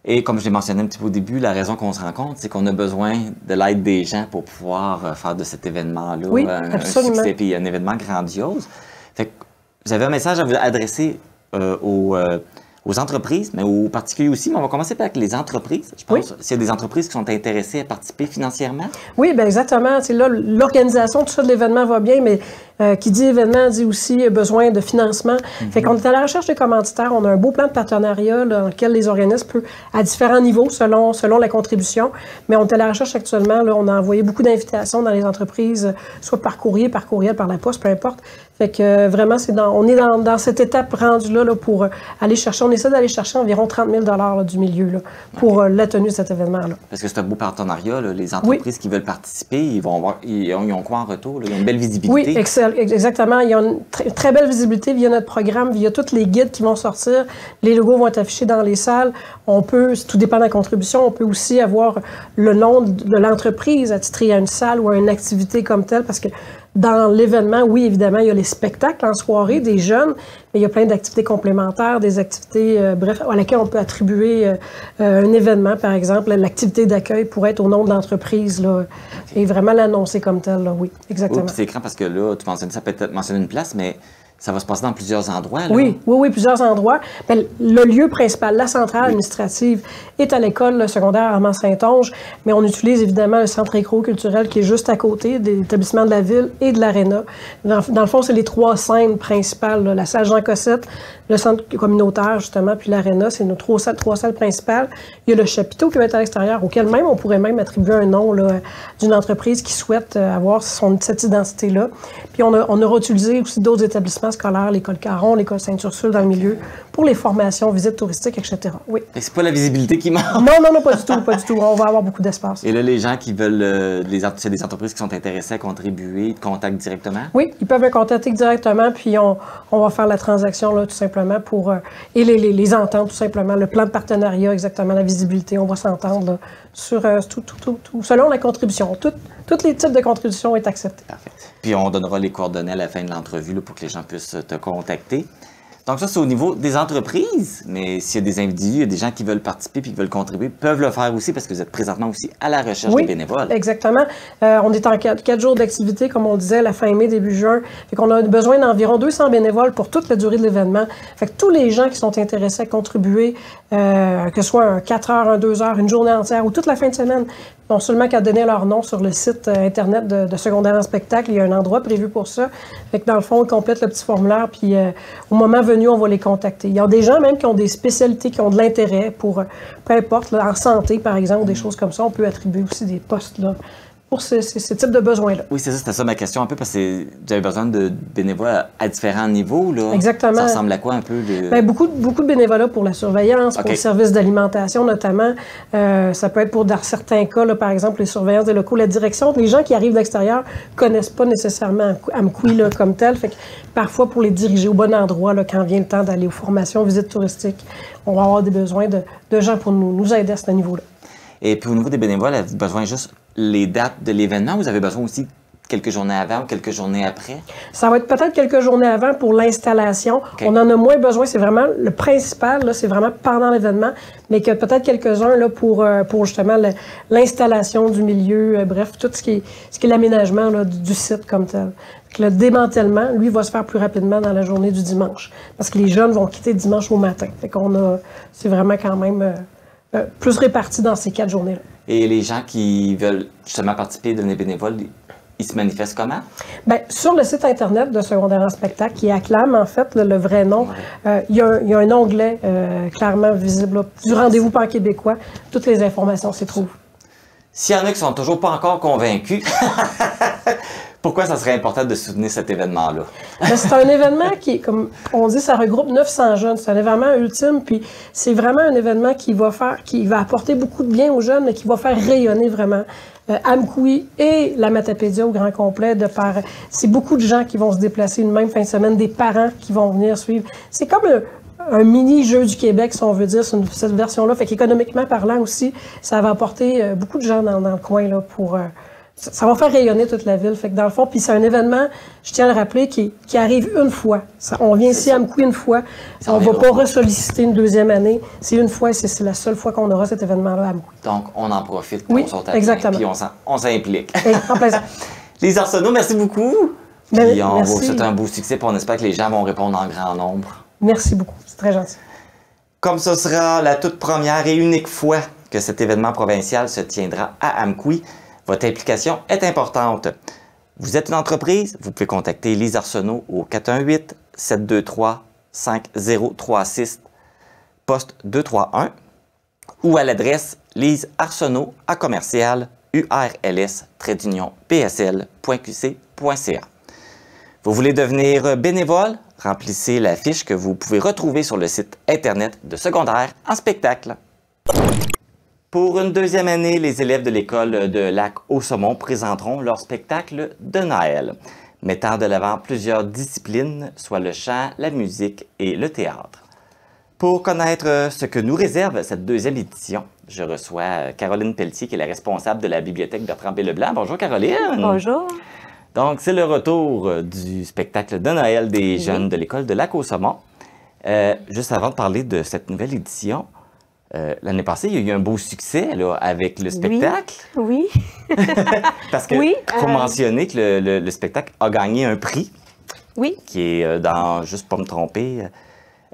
et comme je l'ai mentionné un petit peu au début, la raison qu'on se rend compte, c'est qu'on a besoin de l'aide des gens pour pouvoir faire de cet événement-là un succès puis un événement grandiose. Fait que vous avez un message à vous adresser aux entreprises, mais aux particuliers aussi. Mais on va commencer par les entreprises. Je pense s'il y a des entreprises qui sont intéressées à participer financièrement. Oui, bien exactement. Là, l'organisation, tout ça de l'événement va bien, mais qui dit événement dit aussi besoin de financement. Fait qu'on est à la recherche des commanditaires. On a un beau plan de partenariat là, dans lequel les organismes peuvent, à différents niveaux, selon la contribution. Mais on est à la recherche actuellement. Là, on a envoyé beaucoup d'invitations dans les entreprises, soit par courriel, par la poste, peu importe. Fait que vraiment, on est dans cette étape rendue là pour aller chercher. On essaie d'aller chercher environ 30 000 là, du milieu là, pour la tenue de cet événement-là. Parce que c'est un beau partenariat. Là. Les entreprises qui veulent participer, ils ont quoi en retour? Là? Ils ont une belle visibilité. Oui, exactement. Il y a une très belle visibilité via notre programme, via tous les guides qui vont sortir. Les logos vont être affichés dans les salles. On peut, tout dépend de la contribution, on peut aussi avoir le nom de l'entreprise attitré à une salle ou à une activité comme telle, parce que dans l'événement, oui, évidemment, il y a les spectacles en soirée des jeunes, mais il y a plein d'activités complémentaires, des activités, bref, à laquelle on peut attribuer un événement, par exemple. L'activité d'accueil pourrait être au nom de l'entreprise, là, et vraiment l'annoncer comme tel, là, oui, exactement. Oui, c'est écrit parce que là, tu mentionnes, ça peut être mentionné une place, mais ça va se passer dans plusieurs endroits, là. Oui, plusieurs endroits. Bien, le lieu principal, la centrale administrative, est à l'école secondaire Armand-Saint-Onge, mais on utilise évidemment le centre éco-culturel qui est juste à côté des établissements de la ville et de l'aréna. Dans le fond, c'est les 3 scènes principales, là, la salle Jean Cossette, le centre communautaire, justement, puis l'aréna, c'est nos 3 salles principales. Il y a le chapiteau qui va être à l'extérieur, auquel même on pourrait même attribuer un nom d'une entreprise qui souhaite avoir cette identité-là. Puis on aura utilisé aussi d'autres établissements scolaires, l'école Caron, l'école Sainte-Ursule dans le milieu, pour les formations, visites touristiques, etc. Oui. C'est pas la visibilité qui manque? Non, pas du tout. On va avoir beaucoup d'espace. Et là, les gens qui veulent, c'est des entreprises qui sont intéressées à contribuer, ils te contactent directement? Oui, ils peuvent me contacter directement, puis on va faire la transaction, là, tout simplement, et les ententes, tout simplement, le plan de partenariat, exactement, la visibilité, on va s'entendre sur tout, selon la contribution. Tous les types de contributions sont acceptés. Parfait. Puis on donnera les coordonnées à la fin de l'entrevue là, pour que les gens puissent te contacter. Donc ça, c'est au niveau des entreprises, mais s'il y a des individus, il y a des gens qui veulent participer puis qui veulent contribuer, peuvent le faire aussi parce que vous êtes présentement aussi à la recherche de bénévoles. Oui, exactement. On est en 4 jours d'activité, comme on disait, la fin mai, début juin. Fait qu'on a besoin d'environ 200 bénévoles pour toute la durée de l'événement. Fait que tous les gens qui sont intéressés à contribuer, que ce soit un 4 heures, un 2 heures, une journée entière ou toute la fin de semaine, non seulement qu'à donner leur nom sur le site Internet de Secondaire en spectacle, il y a un endroit prévu pour ça. Fait que dans le fond, ils complètent le petit formulaire, puis au moment venu, on va les contacter. Il y a des gens même qui ont des spécialités, qui ont de l'intérêt pour, peu importe, là, en santé, par exemple, des choses comme ça. On peut attribuer aussi des postes là, pour ce type de besoins-là. Oui, c'est ça, c'était ça ma question un peu, parce que vous avez besoin de bénévoles à différents niveaux, là. Exactement. Ça ressemble à quoi un peu? Bien, beaucoup de bénévolat pour la surveillance, pour le service d'alimentation notamment. Ça peut être pour, dans certains cas, là, par exemple, les surveillances des locaux, la direction. Les gens qui arrivent de l'extérieur connaissent pas nécessairement Amqui là, comme tel. Fait que parfois, pour les diriger au bon endroit, là, quand vient le temps d'aller aux formations, visites touristiques, on va avoir des besoins de gens pour nous aider à ce niveau-là. Et puis au niveau des bénévoles, avez-vous besoin juste les dates de l'événement ou vous avez besoin aussi quelques journées avant ou quelques journées après? Ça va être peut-être quelques journées avant pour l'installation. Okay. On en a moins besoin. C'est vraiment le principal, là, c'est vraiment pendant l'événement, mais que peut-être quelques-uns là, pour justement l'installation du milieu, bref, tout ce qui est l'aménagement là, du site comme tel. Le démantèlement, lui, va se faire plus rapidement dans la journée du dimanche parce que les jeunes vont quitter dimanche au matin. Fait c'est vraiment quand même plus réparti dans ces 4 journées-là. Et les gens qui veulent justement participer, devenir bénévoles, ils se manifestent comment? Bien, sur le site Internet de Secondaire en spectacle, qui acclame en fait le vrai nom, il y a un onglet clairement visible là, du rendez-vous pan-québécois. Toutes les informations s'y trouvent. S'il y en a qui sont toujours pas encore convaincus, Pourquoi ça serait important de soutenir cet événement-là? C'est un événement qui, comme on dit, ça regroupe 900 jeunes. C'est un événement ultime, puis c'est vraiment un événement qui va apporter beaucoup de bien aux jeunes, mais qui va faire rayonner vraiment Amkoui et la Matapédia au grand complet. C'est beaucoup de gens qui vont se déplacer une même fin de semaine, des parents qui vont venir suivre. C'est comme un mini-jeu du Québec, si on veut dire, cette version-là. Fait qu'économiquement parlant aussi, ça va apporter beaucoup de gens dans le coin là, pour... ça va faire rayonner toute la ville. Fait que dans le fond, puis c'est un événement, je tiens à le rappeler, qui arrive une fois. On vient ici à Amkoui une fois. On ne va pas ressolliciter une deuxième année. C'est une fois, c'est la seule fois qu'on aura cet événement-là à Amkoui. Donc, on en profite, oui, on saute à exactement. Puis on s'implique. En plaisir. Les Arsenault, merci beaucoup. Ben, Puis on merci. vous souhaite un beau succès, puis on espère que les gens vont répondre en grand nombre. Merci beaucoup. C'est très gentil. Comme ce sera la toute première et unique fois que cet événement provincial se tiendra à Amkoui, votre implication est importante. Vous êtes une entreprise, vous pouvez contacter Lise Arsenault au 418-723-5036, poste 231, ou à l'adresse lisearsenault@urls-psl.qc.ca. Vous voulez devenir bénévole? Remplissez la fiche que vous pouvez retrouver sur le site Internet de Secondaire en spectacle. Pour une deuxième année, les élèves de l'école de Lac-Au-Saumon présenteront leur spectacle de Noël, mettant de l'avant plusieurs disciplines, soit le chant, la musique et le théâtre. Pour connaître ce que nous réserve cette deuxième édition, je reçois Caroline Pelletier, qui est la responsable de la bibliothèque Bertrand-Leblanc. Bonjour Caroline! Bonjour! Donc, c'est le retour du spectacle de Noël des jeunes de l'école de Lac-Au-Saumon. Juste avant de parler de cette nouvelle édition, l'année passée, il y a eu un beau succès là, avec le spectacle. Oui. Parce que faut mentionner que le spectacle a gagné un prix. Oui. Qui est dans, juste pour me tromper,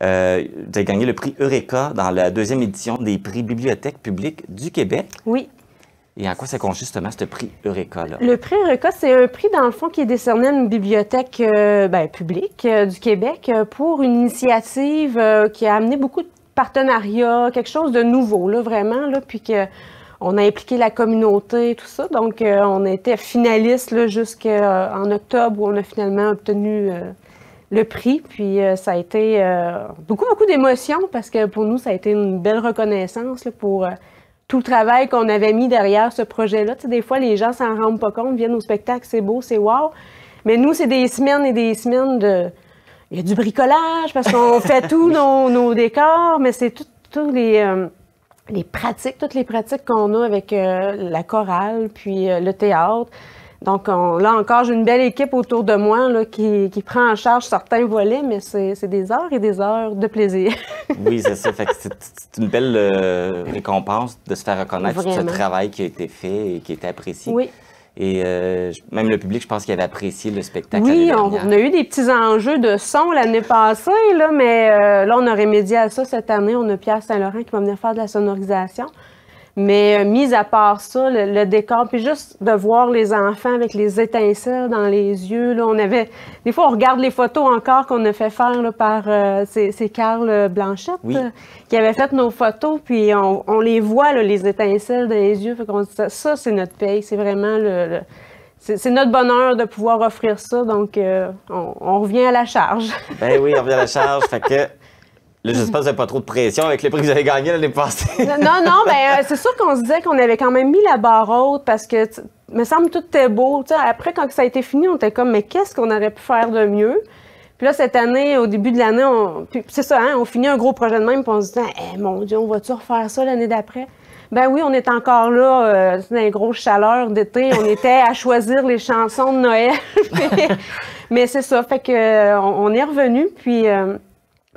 vous avez gagné le prix Eureka dans la deuxième édition des prix Bibliothèque publique du Québec. Oui. Et en quoi ça consiste justement ce prix Eureka-là? Le prix Eureka, c'est un prix, dans le fond, qui est décerné à une bibliothèque publique du Québec pour une initiative qui a amené beaucoup de partenariats, quelque chose de nouveau, là, vraiment, là, puis qu'on a impliqué la communauté, tout ça. Donc, on était finaliste jusqu'en octobre où on a finalement obtenu le prix. Puis, ça a été beaucoup d'émotions parce que pour nous, ça a été une belle reconnaissance là, pour... tout le travail qu'on avait mis derrière ce projet-là. Tu sais, des fois, les gens s'en rendent pas compte, viennent au spectacle, c'est beau, c'est wow. Mais nous, c'est des semaines et des semaines de... Il y a du bricolage, parce qu'on fait tous nos décors, mais c'est toutes les pratiques, toutes les pratiques qu'on a avec la chorale, puis le théâtre. Donc, là encore, j'ai une belle équipe autour de moi là, qui prend en charge certains volets, mais c'est des heures et des heures de plaisir. Oui, c'est ça. Fait que c'est une belle récompense de se faire reconnaître tout ce travail qui a été fait et qui a été apprécié. Oui. Et même le public, je pense qu'il avait apprécié le spectacle. Oui, on a eu des petits enjeux de son l'année passée, là, mais là, on a remédié à ça cette année. On a Pierre Saint-Laurent qui va venir faire de la sonorisation. Mais mis à part ça, le décor, puis juste de voir les enfants avec les étincelles dans les yeux, là, on avait... Des fois, on regarde les photos encore qu'on a fait faire là, par... c'est Carl Blanchette qui avait fait nos photos, puis on les voit, là, les étincelles dans les yeux. Fait qu'on dit ça, c'est notre paye, c'est vraiment c'est notre bonheur de pouvoir offrir ça, donc on revient à la charge. Ben oui, on revient à la charge, fait que... Là, j'espère que vous n'avez pas trop de pression avec les prix que vous avez gagnés l'année passée. Non, mais c'est sûr qu'on se disait qu'on avait quand même mis la barre haute parce que, me semble, tout était beau. T'sais, après, quand ça a été fini, on était comme, mais qu'est-ce qu'on aurait pu faire de mieux? Puis là, cette année, au début de l'année, c'est ça, hein, on finit un gros projet de même, puis on se dit, mon Dieu, on va-tu refaire ça l'année d'après? Ben oui, on est encore là, dans les grosses chaleurs d'été, on était à choisir les chansons de Noël. Mais c'est ça, fait que on est revenu, puis...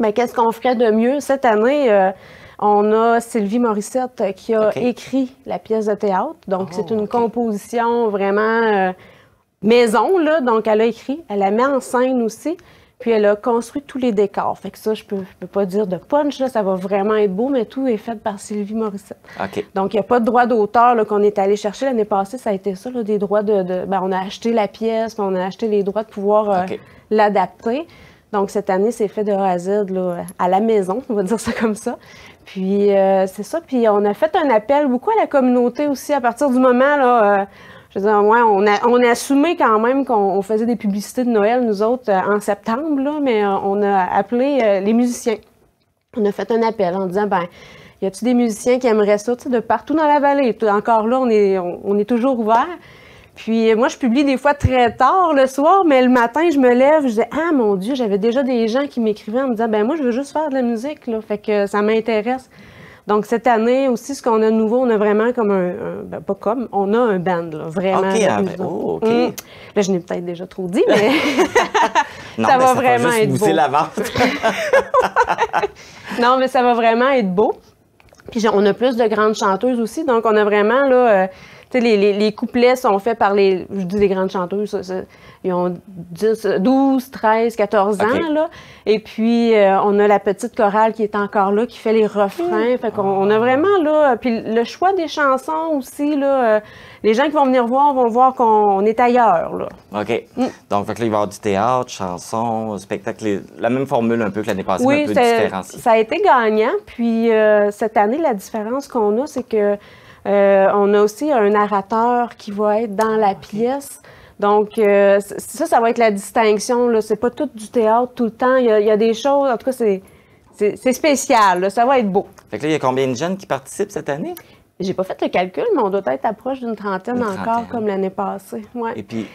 Mais qu'est-ce qu'on ferait de mieux? Cette année, on a Sylvie Morissette qui a écrit la pièce de théâtre. Donc, c'est une composition vraiment maison, là. Donc, elle a écrit, elle la met en scène aussi. Puis, elle a construit tous les décors. Fait que ça, je peux pas dire de punch, là. Ça va vraiment être beau, mais tout est fait par Sylvie Morissette. Donc, il n'y a pas de droit d'auteur qu'on est allé chercher. L'année passée, ça a été ça, là, des droits ben, on a acheté la pièce, puis on a acheté les droits de pouvoir l'adapter. Donc, cette année, c'est fait de A à Z, là, à la maison, on va dire ça comme ça. Puis, c'est ça. Puis, on a fait un appel beaucoup à la communauté aussi, à partir du moment, là, Je veux dire, ouais, on a assumé quand même qu'on faisait des publicités de Noël, nous autres, en septembre, là, mais on a appelé les musiciens. On a fait un appel en disant, ben, y a-t-il des musiciens qui aimeraient ça, tu sais, de partout dans la vallée? Encore là, on est toujours ouvert. Puis moi, je publie des fois très tard le soir, mais le matin, je me lève, je dis « Ah, mon Dieu, j'avais déjà des gens qui m'écrivaient en me disant « Ben moi, je veux juste faire de la musique, là, fait que ça m'intéresse. » Donc, cette année aussi, ce qu'on a de nouveau, on a vraiment comme ben, pas comme, on a un band, là, vraiment. OK, OK. Là, je n'ai peut-être déjà trop dit, mais non, ça mais va vraiment être beau. la vente. Non, mais ça va vraiment être beau. Puis on a plus de grandes chanteuses aussi, donc on a vraiment, là... Tu sais, les couplets sont faits par je dis les grandes chanteuses, ils ont 12, 13, 14 ans, là. Et puis, on a la petite chorale qui est encore là, qui fait les refrains. Fait qu'on a vraiment, là... Puis le choix des chansons aussi, là, les gens qui vont venir voir vont voir qu'on est ailleurs, là. OK. Donc, fait que là, il va y avoir du théâtre, chansons, spectacle, la même formule un peu que l'année passée, oui, mais un peu différenciée. Ça a été gagnant. Puis, cette année, la différence qu'on a, c'est que on a aussi un narrateur qui va être dans la pièce. Donc, ça va être la distinction. C'est pas tout du théâtre tout le temps. Il y a des choses, en tout cas, c'est spécial. Là. Ça va être beau. Fait que là, il y a combien de jeunes qui participent cette année? J'ai pas fait le calcul, mais on doit être approche d'une trentaine encore, comme l'année passée. Ouais. Et puis...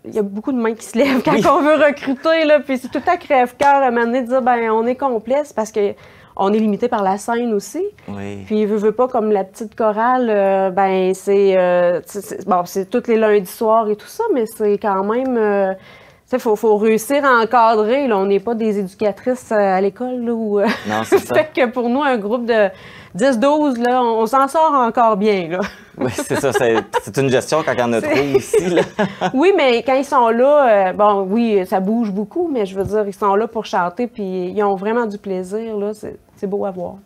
Il y a beaucoup de mains qui se lèvent quand on veut recruter. Là, puis c'est tout à crève-cœur à un moment donné de dire, ben on est complet. C'est parce que on est limité par la scène aussi. Oui. Puis, il veut pas, comme la petite chorale, ben c'est tous les lundis soirs et tout ça, mais c'est quand même... il faut réussir à encadrer. Là. On n'est pas des éducatrices à l'école. Non, c'est ça. Fait que pour nous, un groupe de 10-12, là, on s'en sort encore bien. Là. Oui, c'est ça. C'est une gestion quand il y en a trop aussi. Là. Oui, mais quand ils sont là, bon, oui, ça bouge beaucoup, mais je veux dire, ils sont là pour chanter, puis ils ont vraiment du plaisir. Là. C'est beau à voir.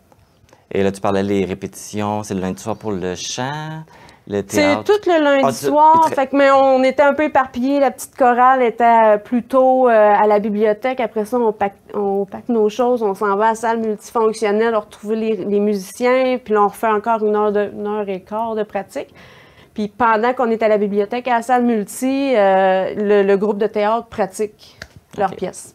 Et là, tu parlais des répétitions. C'est le lundi soir pour le chant, le théâtre. C'est tout le lundi soir. Fait que, mais on était un peu éparpillés. La petite chorale était plutôt à la bibliothèque. Après ça, on pack nos choses. On s'en va à la salle multifonctionnelle, on retrouve les musiciens. Puis là, on refait encore une heure et quart de pratique. Puis pendant qu'on est à la bibliothèque, à la salle multi, le groupe de théâtre pratique leurs pièces.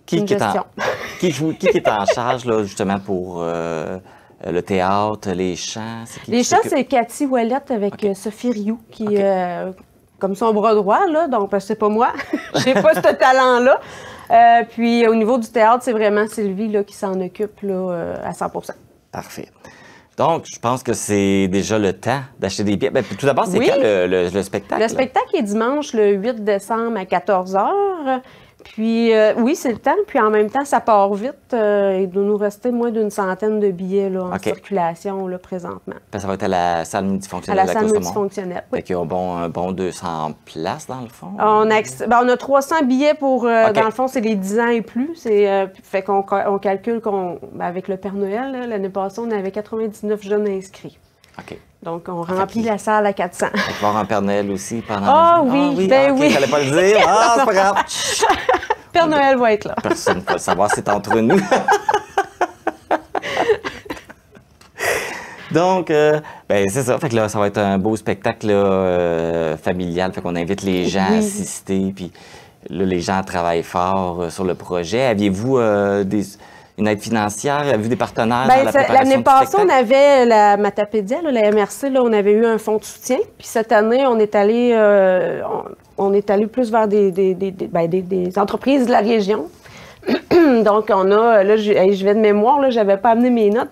Qui est en charge, là, justement, pour le théâtre, les chants? Les chants, c'est Cathy Ouellette avec Sophie Rioux, qui comme son bras droit, là, donc c'est pas moi. J'ai pas ce talent-là. Puis au niveau du théâtre, c'est vraiment Sylvie là, qui s'en occupe là, à 100%. Parfait. Donc, je pense que c'est déjà le temps d'acheter des billets. Bien, tout d'abord, c'est quand le spectacle? Le spectacle est dimanche, le 8 décembre à 14h. Puis, oui, c'est le temps. Puis, en même temps, ça part vite. Il doit nous rester moins d'une centaine de billets là, en circulation là, présentement. Ça va être à la salle multifonctionnelle. À la salle multifonctionnelle, oui. Fait qu'il y a un bon 200 places, dans le fond. On a 300 billets pour, dans le fond, c'est les 10 ans et plus. Fait qu'on calcule avec le Père Noël, l'année passée, on avait 99 jeunes inscrits. OK. Donc, on remplit la salle à 400. Il va y avoir un Père Noël aussi pendant... Ah oui, ben oui. J'allais pas le dire. Ah, c'est pas grave. Père Noël va être là. Personne ne peut savoir, c'est entre nous. Donc, ben c'est ça. Fait que là, ça va être un beau spectacle là, familial. Fait qu'on invite les gens à assister. Puis là, les gens travaillent fort sur le projet. Aviez-vous une aide financière? Avez-vous des partenaires dans la préparation l'année passée, spectacle? on avait la Matapédia, la MRC, là, on avait eu un fonds de soutien. Puis cette année, on est allé plus vers des entreprises de la région. Donc, on a, là, je vais de mémoire, là, j'avais pas amené mes notes.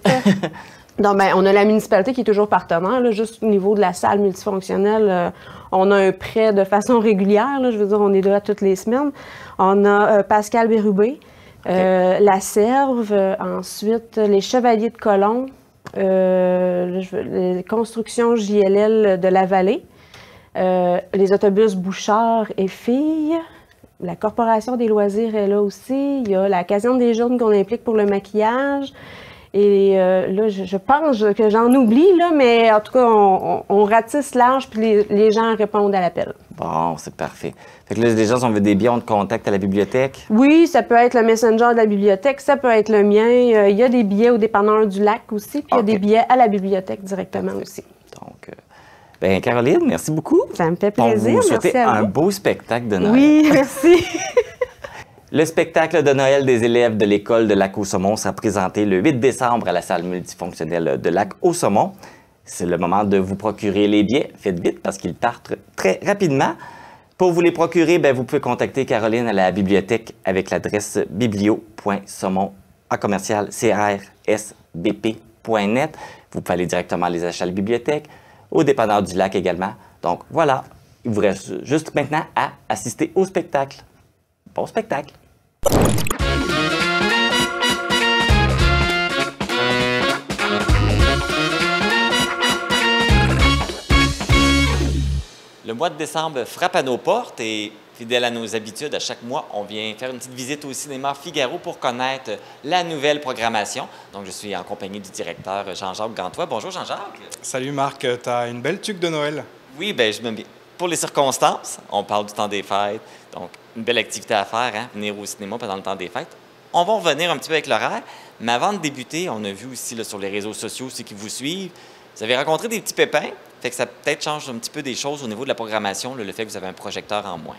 Donc, on a la municipalité qui est toujours partenaire, là, juste au niveau de la salle multifonctionnelle. On a un prêt de façon régulière, là, je veux dire, on est là toutes les semaines. On a Pascal Bérubé. La Serve, ensuite les Chevaliers de Colomb, les constructions JLL de la Vallée, les autobus Bouchard et Filles, la Corporation des loisirs est là aussi, il y a la Caserne des Jeunes qu'on implique pour le maquillage. Et là, je pense que j'en oublie, là, mais en tout cas, on ratisse large puis les gens répondent à l'appel. Bon, c'est parfait. Fait que là, les gens, si on veut des billets, on te contacte à la bibliothèque? Oui, ça peut être le messenger de la bibliothèque, ça peut être le mien. Il y a des billets au dépanneur du lac aussi, puis il y a des billets à la bibliothèque directement aussi. Donc, Bien, Caroline, merci beaucoup. Ça me fait On plaisir. vous souhaite Merci à un vous. beau spectacle de Noël. Oui, merci. Le spectacle de Noël des élèves de l'école de Lac-au-Saumon sera présenté le 8 décembre à la salle multifonctionnelle de Lac-au-Saumon. C'est le moment de vous procurer les billets. Faites vite parce qu'ils partent très rapidement. Pour vous les procurer, bien, vous pouvez contacter Caroline à la bibliothèque avec l'adresse biblio.saumon@crsbp.net. Vous pouvez aller directement les acheter à la bibliothèque, au dépanneur du lac également. Donc voilà, il vous reste juste maintenant à assister au spectacle. Bon spectacle! Le mois de décembre frappe à nos portes et, fidèle à nos habitudes, à chaque mois, on vient faire une petite visite au cinéma Figaro pour connaître la nouvelle programmation. Donc, je suis en compagnie du directeur Jean-Jacques Gantois. Bonjour, Jean-Jacques. Salut Marc, t'as une belle tuque de Noël. Oui, bien, je m'aime bien. Pour les circonstances, on parle du temps des fêtes, donc une belle activité à faire, hein, venir au cinéma pendant le temps des fêtes. On va revenir un petit peu avec l'horaire, mais avant de débuter, on a vu aussi là, sur les réseaux sociaux, ceux qui vous suivent, vous avez rencontré des petits pépins, fait que ça peut-être change un petit peu des choses au niveau de la programmation, le fait que vous avez un projecteur en moins.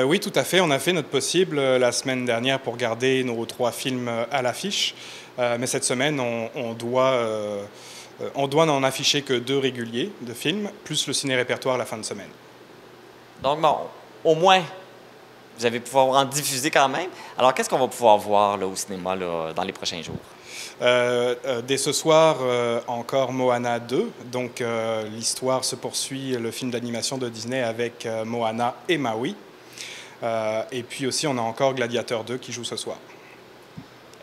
Oui, tout à fait. On a fait notre possible la semaine dernière pour garder nos 3 films à l'affiche. Mais cette semaine, on doit n'en afficher que 2 réguliers de films, plus le ciné-répertoire la fin de semaine. Donc, bon, au moins, vous allez pouvoir en diffuser quand même. Alors, qu'est-ce qu'on va pouvoir voir là, au cinéma là, dans les prochains jours? Dès ce soir, encore Moana 2. Donc, l'histoire se poursuit, le film d'animation de Disney avec Moana et Maui. Et puis aussi, on a encore Gladiateur 2 qui joue ce soir.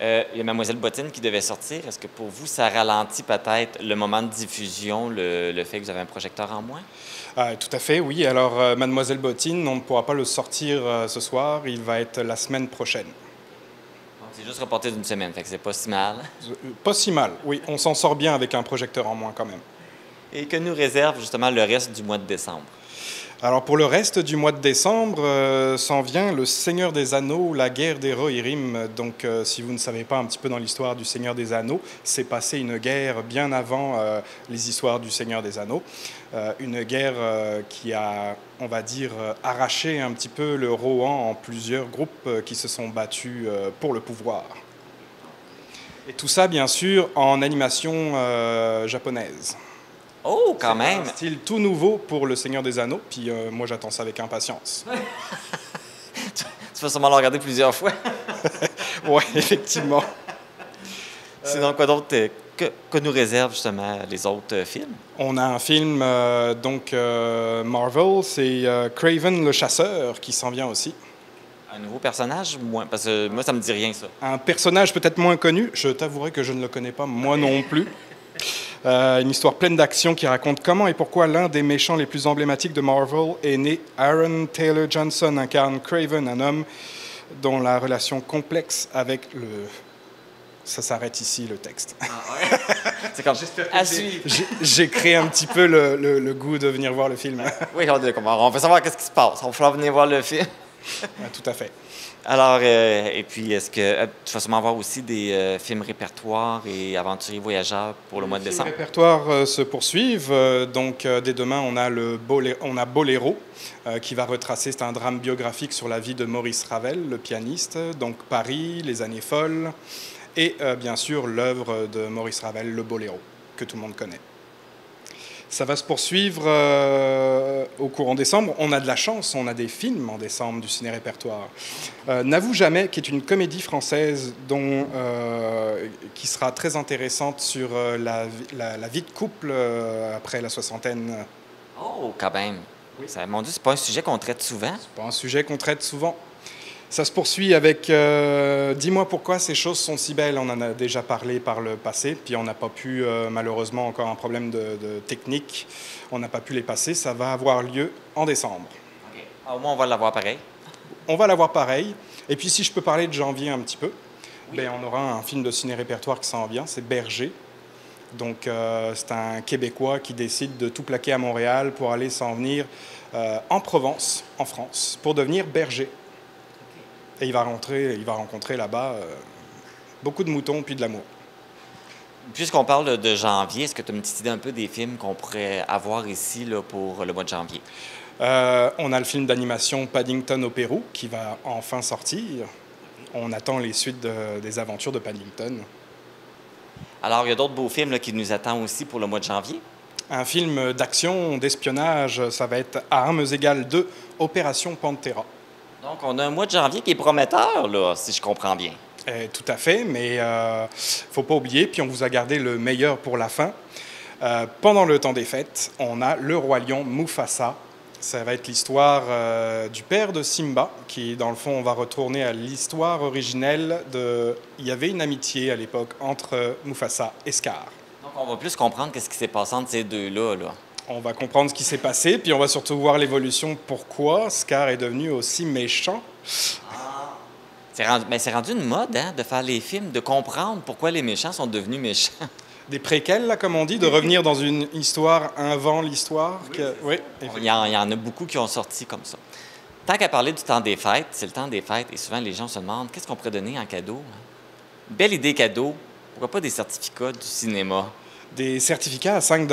Il y a Mademoiselle Bottine qui devait sortir. Est-ce que pour vous, ça ralentit peut-être le moment de diffusion, le fait que vous avez un projecteur en moins? Tout à fait, oui. Alors, Mademoiselle Bottine, on ne pourra pas le sortir ce soir. Il va être la semaine prochaine. C'est juste reporté d'une semaine, fait que c'est pas si mal. Pas si mal, oui. On s'en sort bien avec un projecteur en moins quand même. Et que nous réserve justement le reste du mois de décembre? Alors pour le reste du mois de décembre, s'en vient Le Seigneur des Anneaux, la guerre des Rohirrim. Donc si vous ne savez pas un petit peu dans l'histoire du Seigneur des Anneaux, c'est passé une guerre bien avant les histoires du Seigneur des Anneaux. Une guerre qui a, on va dire, arraché un petit peu le Rohan en plusieurs groupes qui se sont battus pour le pouvoir. Et tout ça, bien sûr, en animation japonaise. Oh, quand même! C'est un style tout nouveau pour Le Seigneur des Anneaux, puis moi j'attends ça avec impatience. Tu vas sûrement le regarder plusieurs fois. Oui, effectivement. Sinon, quoi d'autre que nous réservent justement les autres films? On a un film, Marvel, c'est Kraven le chasseur qui s'en vient aussi. Un nouveau personnage? Parce que moi, ça me dit rien, ça. Un personnage peut-être moins connu, je t'avouerai que je ne le connais pas, moi non plus. Une histoire pleine d'action qui raconte comment et pourquoi l'un des méchants les plus emblématiques de Marvel est né. Aaron Taylor Johnson incarne Kraven, un homme dont la relation complexe avec le... Ça s'arrête ici, le texte. Ah ouais. C'est comme... À suivre. J'ai créé un petit peu le goût de venir voir le film. Oui, on veut savoir qu'est-ce qui se passe. On va falloir venir voir le film. Tout à fait. Alors, et puis, est-ce que tu vas sûrement voir aussi des films répertoires et aventuriers voyageurs pour le mois de décembre? Les répertoires se poursuivent. Donc, dès demain, on a Boléro, qui va retracer, c'est un drame biographique sur la vie de Maurice Ravel, le pianiste. Donc, Paris, les années folles, et bien sûr, l'œuvre de Maurice Ravel, le Boléro, que tout le monde connaît. Ça va se poursuivre au courant décembre. On a de la chance, on a des films en décembre du ciné-répertoire. N'avoue jamais, qui est une comédie française qui sera très intéressante sur la vie de couple après la soixantaine. Oh, quand même. Oui. Mon Dieu, c'est pas un sujet qu'on traite souvent. C'est pas un sujet qu'on traite souvent. Ça se poursuit avec Dis-moi pourquoi ces choses sont si belles. On en a déjà parlé par le passé, puis on n'a pas pu, malheureusement, encore un problème de technique. On n'a pas pu les passer. Ça va avoir lieu en décembre. Okay. Au moins, on va l'avoir pareil. On va l'avoir pareil. Et puis, si je peux parler de janvier un petit peu, oui. Ben, on aura un film de ciné-répertoire qui s'en vient, c'est Berger. Donc, c'est un Québécois qui décide de tout plaquer à Montréal pour aller s'en venir en Provence, en France, pour devenir berger. Et il va rencontrer là-bas beaucoup de moutons puis de l'amour. Puisqu'on parle de janvier, est-ce que tu as une petite idée un peu des films qu'on pourrait avoir ici là, pour le mois de janvier? On a le film d'animation Paddington au Pérou qui va enfin sortir. On attend les suites des aventures de Paddington. Alors, il y a d'autres beaux films là, qui nous attendent aussi pour le mois de janvier. Un film d'action, d'espionnage, ça va être à armes égales 2, Opération Pantera. Donc, on a un mois de janvier qui est prometteur, là, si je comprends bien. Tout à fait, mais il ne faut pas oublier, puis on vous a gardé le meilleur pour la fin. Pendant le temps des fêtes, on a le roi lion Mufasa. Ça va être l'histoire du père de Simba, qui, dans le fond, on va retourner à l'histoire originelle de... Il y avait une amitié à l'époque entre Mufasa et Scar. Donc, on va plus comprendre qu'est-ce qui s'est passé entre ces deux-là, là. On va comprendre ce qui s'est passé, puis on va surtout voir l'évolution, pourquoi Scar est devenu aussi méchant. C'est rendu une mode, hein, de faire les films, de comprendre pourquoi les méchants sont devenus méchants. Des préquels, là, comme on dit, de revenir dans une histoire avant l'histoire. Oui, Il y en a beaucoup qui ont sorti comme ça. Tant qu'à parler du temps des fêtes, c'est le temps des fêtes, et souvent les gens se demandent qu'est-ce qu'on pourrait donner en cadeau. Hein? Belle idée cadeau, pourquoi pas des certificats du cinéma? Des certificats à 5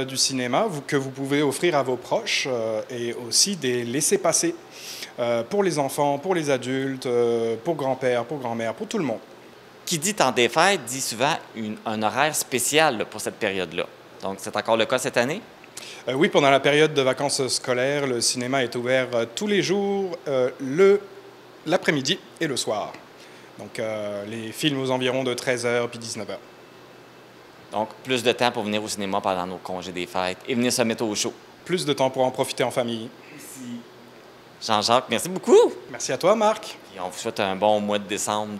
du cinéma que vous pouvez offrir à vos proches et aussi des laissez-passer pour les enfants, pour les adultes, pour grand-père, pour grand-mère, pour tout le monde. Qui dit temps des fêtes dit souvent un horaire spécial là, pour cette période-là. Donc, c'est encore le cas cette année? Oui, pendant la période de vacances scolaires, le cinéma est ouvert tous les jours, l'après-midi et le soir. Donc, les films aux environs de 13h puis 19h. Donc, plus de temps pour venir au cinéma pendant nos congés des fêtes et venir se mettre au chaud. Plus de temps pour en profiter en famille. Jean-Jacques, merci beaucoup. Merci à toi, Marc. Et on vous souhaite un bon mois de décembre,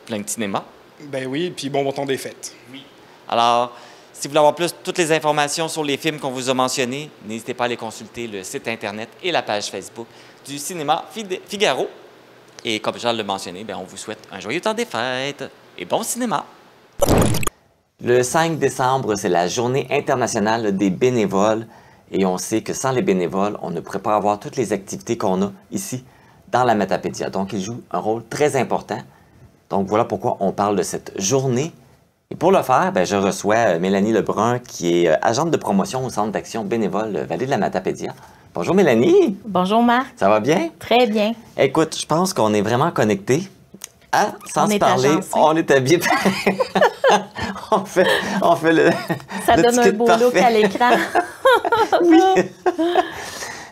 plein de cinéma. Ben oui, puis bon temps des fêtes. Oui. Alors, si vous voulez avoir toutes les informations sur les films qu'on vous a mentionnés, n'hésitez pas à aller consulter le site Internet et la page Facebook du cinéma Figaro. Et comme Jean l'a mentionné, on vous souhaite un joyeux temps des fêtes et bon cinéma. Le 5 décembre, c'est la Journée internationale des bénévoles. Et on sait que sans les bénévoles, on ne pourrait pas avoir toutes les activités qu'on a ici dans la Matapédia. Donc, ils jouent un rôle très important. Donc, voilà pourquoi on parle de cette journée. Et pour le faire, je reçois Mélanie Lebrun, qui est agente de promotion au Centre d'action bénévole Vallée de la Matapédia. Bonjour Mélanie. Bonjour Marc. Ça va bien? Très bien. Écoute, je pense qu'on est vraiment connectés. Ah, sans se parler, agencé. On est habillés. on fait le. Ça le donne un beau parfait. look à l'écran. Oui.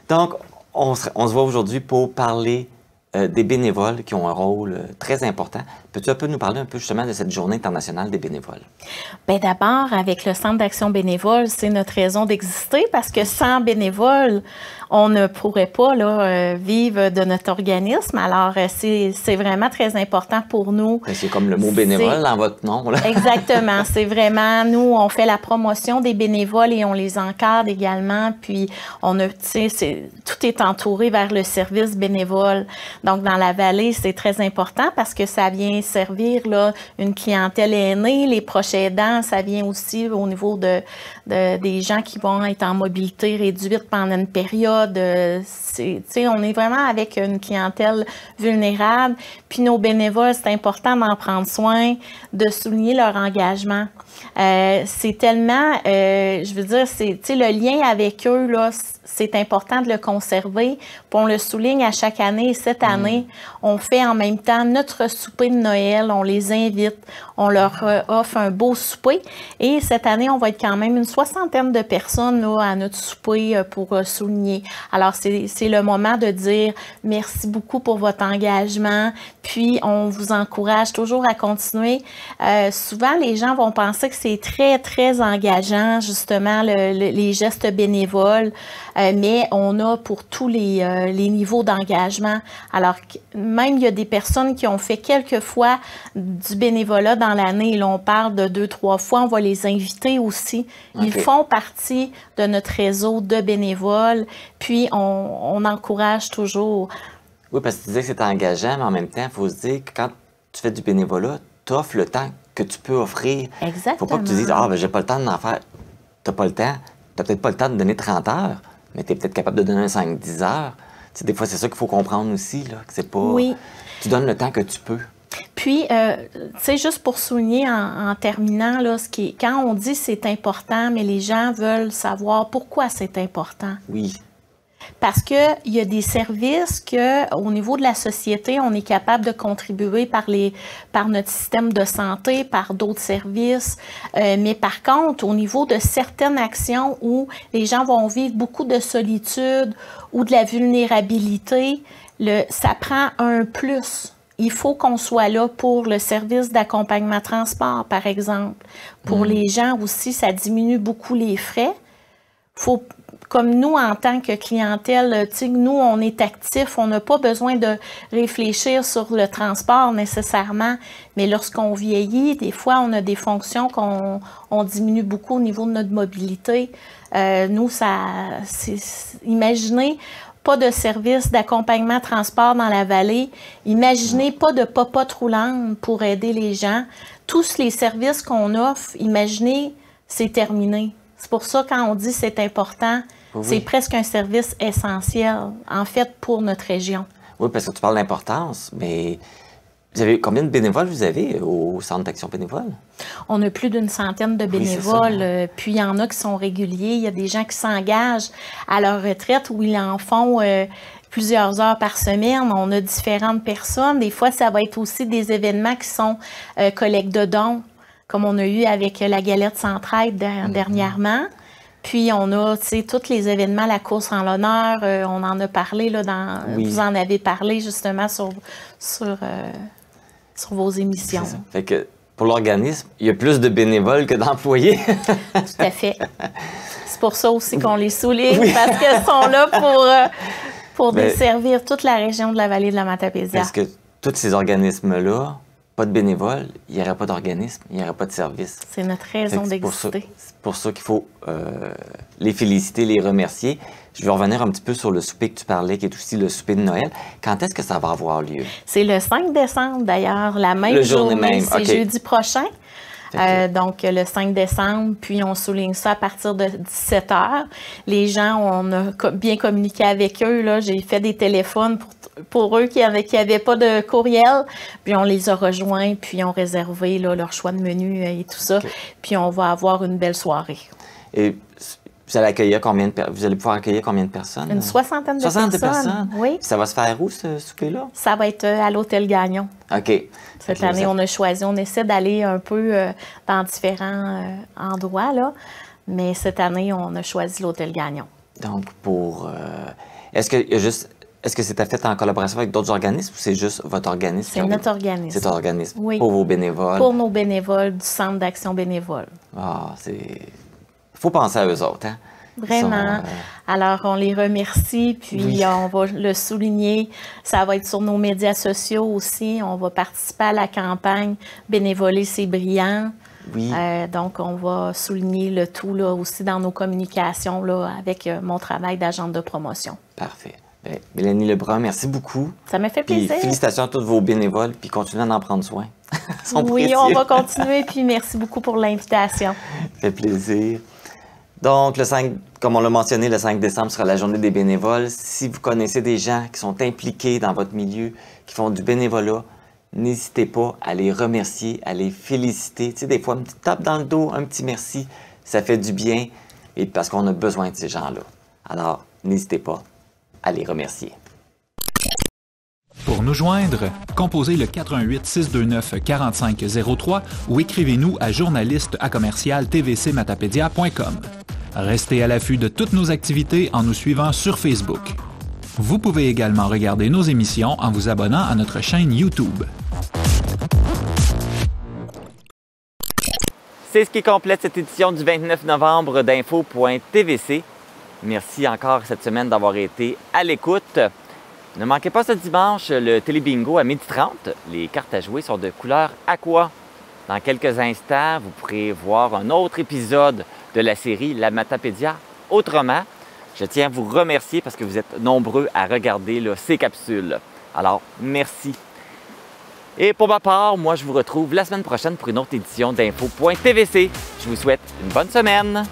Donc, on se voit aujourd'hui pour parler des bénévoles qui ont un rôle très important. Peux-tu un peu nous parler un peu justement de cette Journée internationale des bénévoles? Bien, d'abord, avec le Centre d'action bénévole, c'est notre raison d'exister parce que sans bénévoles, on ne pourrait pas vivre de notre organisme. Alors, c'est vraiment très important pour nous. C'est comme le mot bénévole dans votre nom, là. Exactement. C'est vraiment, nous, on fait la promotion des bénévoles et on les encadre également. Puis, tout est entouré vers le service bénévole. Donc, dans la vallée, c'est très important parce que ça vient servir une clientèle aînée, les proches aidants. Ça vient aussi au niveau des gens qui vont être en mobilité réduite pendant une période. On est vraiment avec une clientèle vulnérable. Puis nos bénévoles, c'est important d'en prendre soin, de souligner leur engagement. C'est tellement, je veux dire, le lien avec eux, là, c'est important de le conserver. Puis on le souligne à chaque année. Et cette année, on fait en même temps notre souper de Noël. On les invite. On leur offre un beau souper. Et cette année, on va être quand même une 60aine de personnes là, à notre souper pour souligner. Alors, c'est le moment de dire merci beaucoup pour votre engagement. Puis, on vous encourage toujours à continuer. Souvent, les gens vont penser que c'est très, très engageant, justement, les gestes bénévoles. Mais on a pour tous les niveaux d'engagement. Alors, même il y a des personnes qui ont fait quelques fois du bénévolat dans l'année. Là, on parle de 2-3 fois. On va les inviter aussi. Okay. Ils font partie de notre réseau de bénévoles. Puis, on encourage toujours. Oui, parce que tu disais que c'est engageant, mais en même temps, il faut se dire que quand tu fais du bénévolat, tu offres le temps que tu peux offrir. Exactement. Il ne faut pas que tu dises « Ah, j'ai pas le temps d'en faire. » Tu n'as pas le temps. Tu n'as peut-être pas le temps de donner 30 heures. Mais tu es peut-être capable de donner un 5-10 heures. Tu sais, des fois, c'est ça qu'il faut comprendre aussi, là, que c'est pas... Oui. Tu donnes le temps que tu peux. Puis, tu sais, juste pour souligner en terminant, là, quand on dit c'est important, mais les gens veulent savoir pourquoi c'est important. Oui. Parce qu'il y a des services qu'au niveau de la société, on est capable de contribuer par notre système de santé, par d'autres services. Mais par contre, au niveau de certaines actions où les gens vont vivre beaucoup de solitude ou de la vulnérabilité, ça prend un plus. Il faut qu'on soit là pour le service d'accompagnement transport, par exemple. Pour les gens aussi, ça diminue beaucoup les frais. Faut, comme nous, en tant que clientèle, tu sais, nous, on est actifs, on n'a pas besoin de réfléchir sur le transport nécessairement, mais lorsqu'on vieillit, des fois, on a des fonctions qu'on diminue beaucoup au niveau de notre mobilité. Nous, imaginez, pas de service d'accompagnement transport dans la vallée. Imaginez pas de popote roulante pour aider les gens. Tous les services qu'on offre, imaginez, c'est terminé. C'est pour ça, quand on dit c'est important, c'est presque un service essentiel, en fait, pour notre région. Oui, parce que tu parles d'importance, mais vous avez combien de bénévoles vous avez au Centre d'action bénévole? On a plus d'une centaine de bénévoles, puis il y en a qui sont réguliers. Il y a des gens qui s'engagent à leur retraite où ils en font plusieurs heures par semaine. On a différentes personnes. Des fois, ça va être aussi des événements qui sont collecte de dons, comme on a eu avec la Galette Centraide dernièrement. Puis, on a, tu sais, tous les événements, la course en l'honneur, on en a parlé, là, vous en avez parlé, justement, sur vos émissions. C'est ça. Fait que, pour l'organisme, il y a plus de bénévoles que d'employés. Tout à fait. C'est pour ça aussi qu'on les souligne, parce qu'elles sont là pour desservir toute la région de la vallée de la Matapédia. Parce que tous ces organismes-là, pas de bénévoles, il n'y aurait pas d'organisme, il n'y aurait pas de service. C'est notre raison d'exister. C'est pour ça qu'il faut les féliciter, les remercier. Je vais revenir un petit peu sur le souper que tu parlais, qui est aussi le souper de Noël. Quand est-ce que ça va avoir lieu? C'est le 5 décembre, d'ailleurs, la même journée. C'est jeudi prochain. Donc, le 5 décembre, puis on souligne ça à partir de 17 h. Les gens, on a bien communiqué avec eux. Là. J'ai fait des téléphones pour eux qui n'avaient pas de courriel. Puis on les a rejoints, puis ont réservé là, leur choix de menu et tout ça. Puis on va avoir une belle soirée. Et vous allez pouvoir accueillir combien de personnes? Une soixantaine de personnes. Oui. Ça va se faire où, ce souper-là? Ça va être à l'Hôtel Gagnon. OK. Cette année, on a choisi, on essaie d'aller un peu dans différents endroits, là. Mais cette année, on a choisi l'Hôtel Gagnon. Donc, est-ce que c'est fait en collaboration avec d'autres organismes ou c'est juste votre organisme? C'est notre organisme. C'est votre organisme. Oui. Pour vos bénévoles. Pour nos bénévoles du Centre d'action bénévole. Ah, il faut penser à eux autres, hein? Vraiment. Alors, on les remercie, puis on va le souligner. Ça va être sur nos médias sociaux aussi. On va participer à la campagne Bénévoler, c'est brillant. Oui. Donc, on va souligner le tout là, aussi dans nos communications là, avec mon travail d'agente de promotion. Parfait. Bien, Mélanie Lebrun, merci beaucoup. Ça m'a fait plaisir. Puis, félicitations à tous vos bénévoles, puis continuez à en prendre soin. Oui, on va continuer, puis merci beaucoup pour l'invitation. Ça fait plaisir. Donc, comme on l'a mentionné, le 5 décembre sera la journée des bénévoles. Si vous connaissez des gens qui sont impliqués dans votre milieu, qui font du bénévolat, n'hésitez pas à les remercier, à les féliciter. Tu sais, des fois, une petite tape dans le dos, un petit merci, ça fait du bien, et parce qu'on a besoin de ces gens-là. Alors, n'hésitez pas à les remercier. Pour nous joindre, composez le 418-629-4503 ou écrivez-nous à journaliste@tvcmatapedia.com. Restez à l'affût de toutes nos activités en nous suivant sur Facebook. Vous pouvez également regarder nos émissions en vous abonnant à notre chaîne YouTube. C'est ce qui complète cette édition du 29 novembre d'Info.tvc. Merci encore cette semaine d'avoir été à l'écoute. Ne manquez pas ce dimanche le Télébingo à 12h30. Les cartes à jouer sont de couleur aqua. Dans quelques instants, vous pourrez voir un autre épisode de la série La Matapédia autrement. Je tiens à vous remercier parce que vous êtes nombreux à regarder ces capsules. Alors, merci. Et pour ma part, moi, je vous retrouve la semaine prochaine pour une autre édition d'Info.tvc. Je vous souhaite une bonne semaine.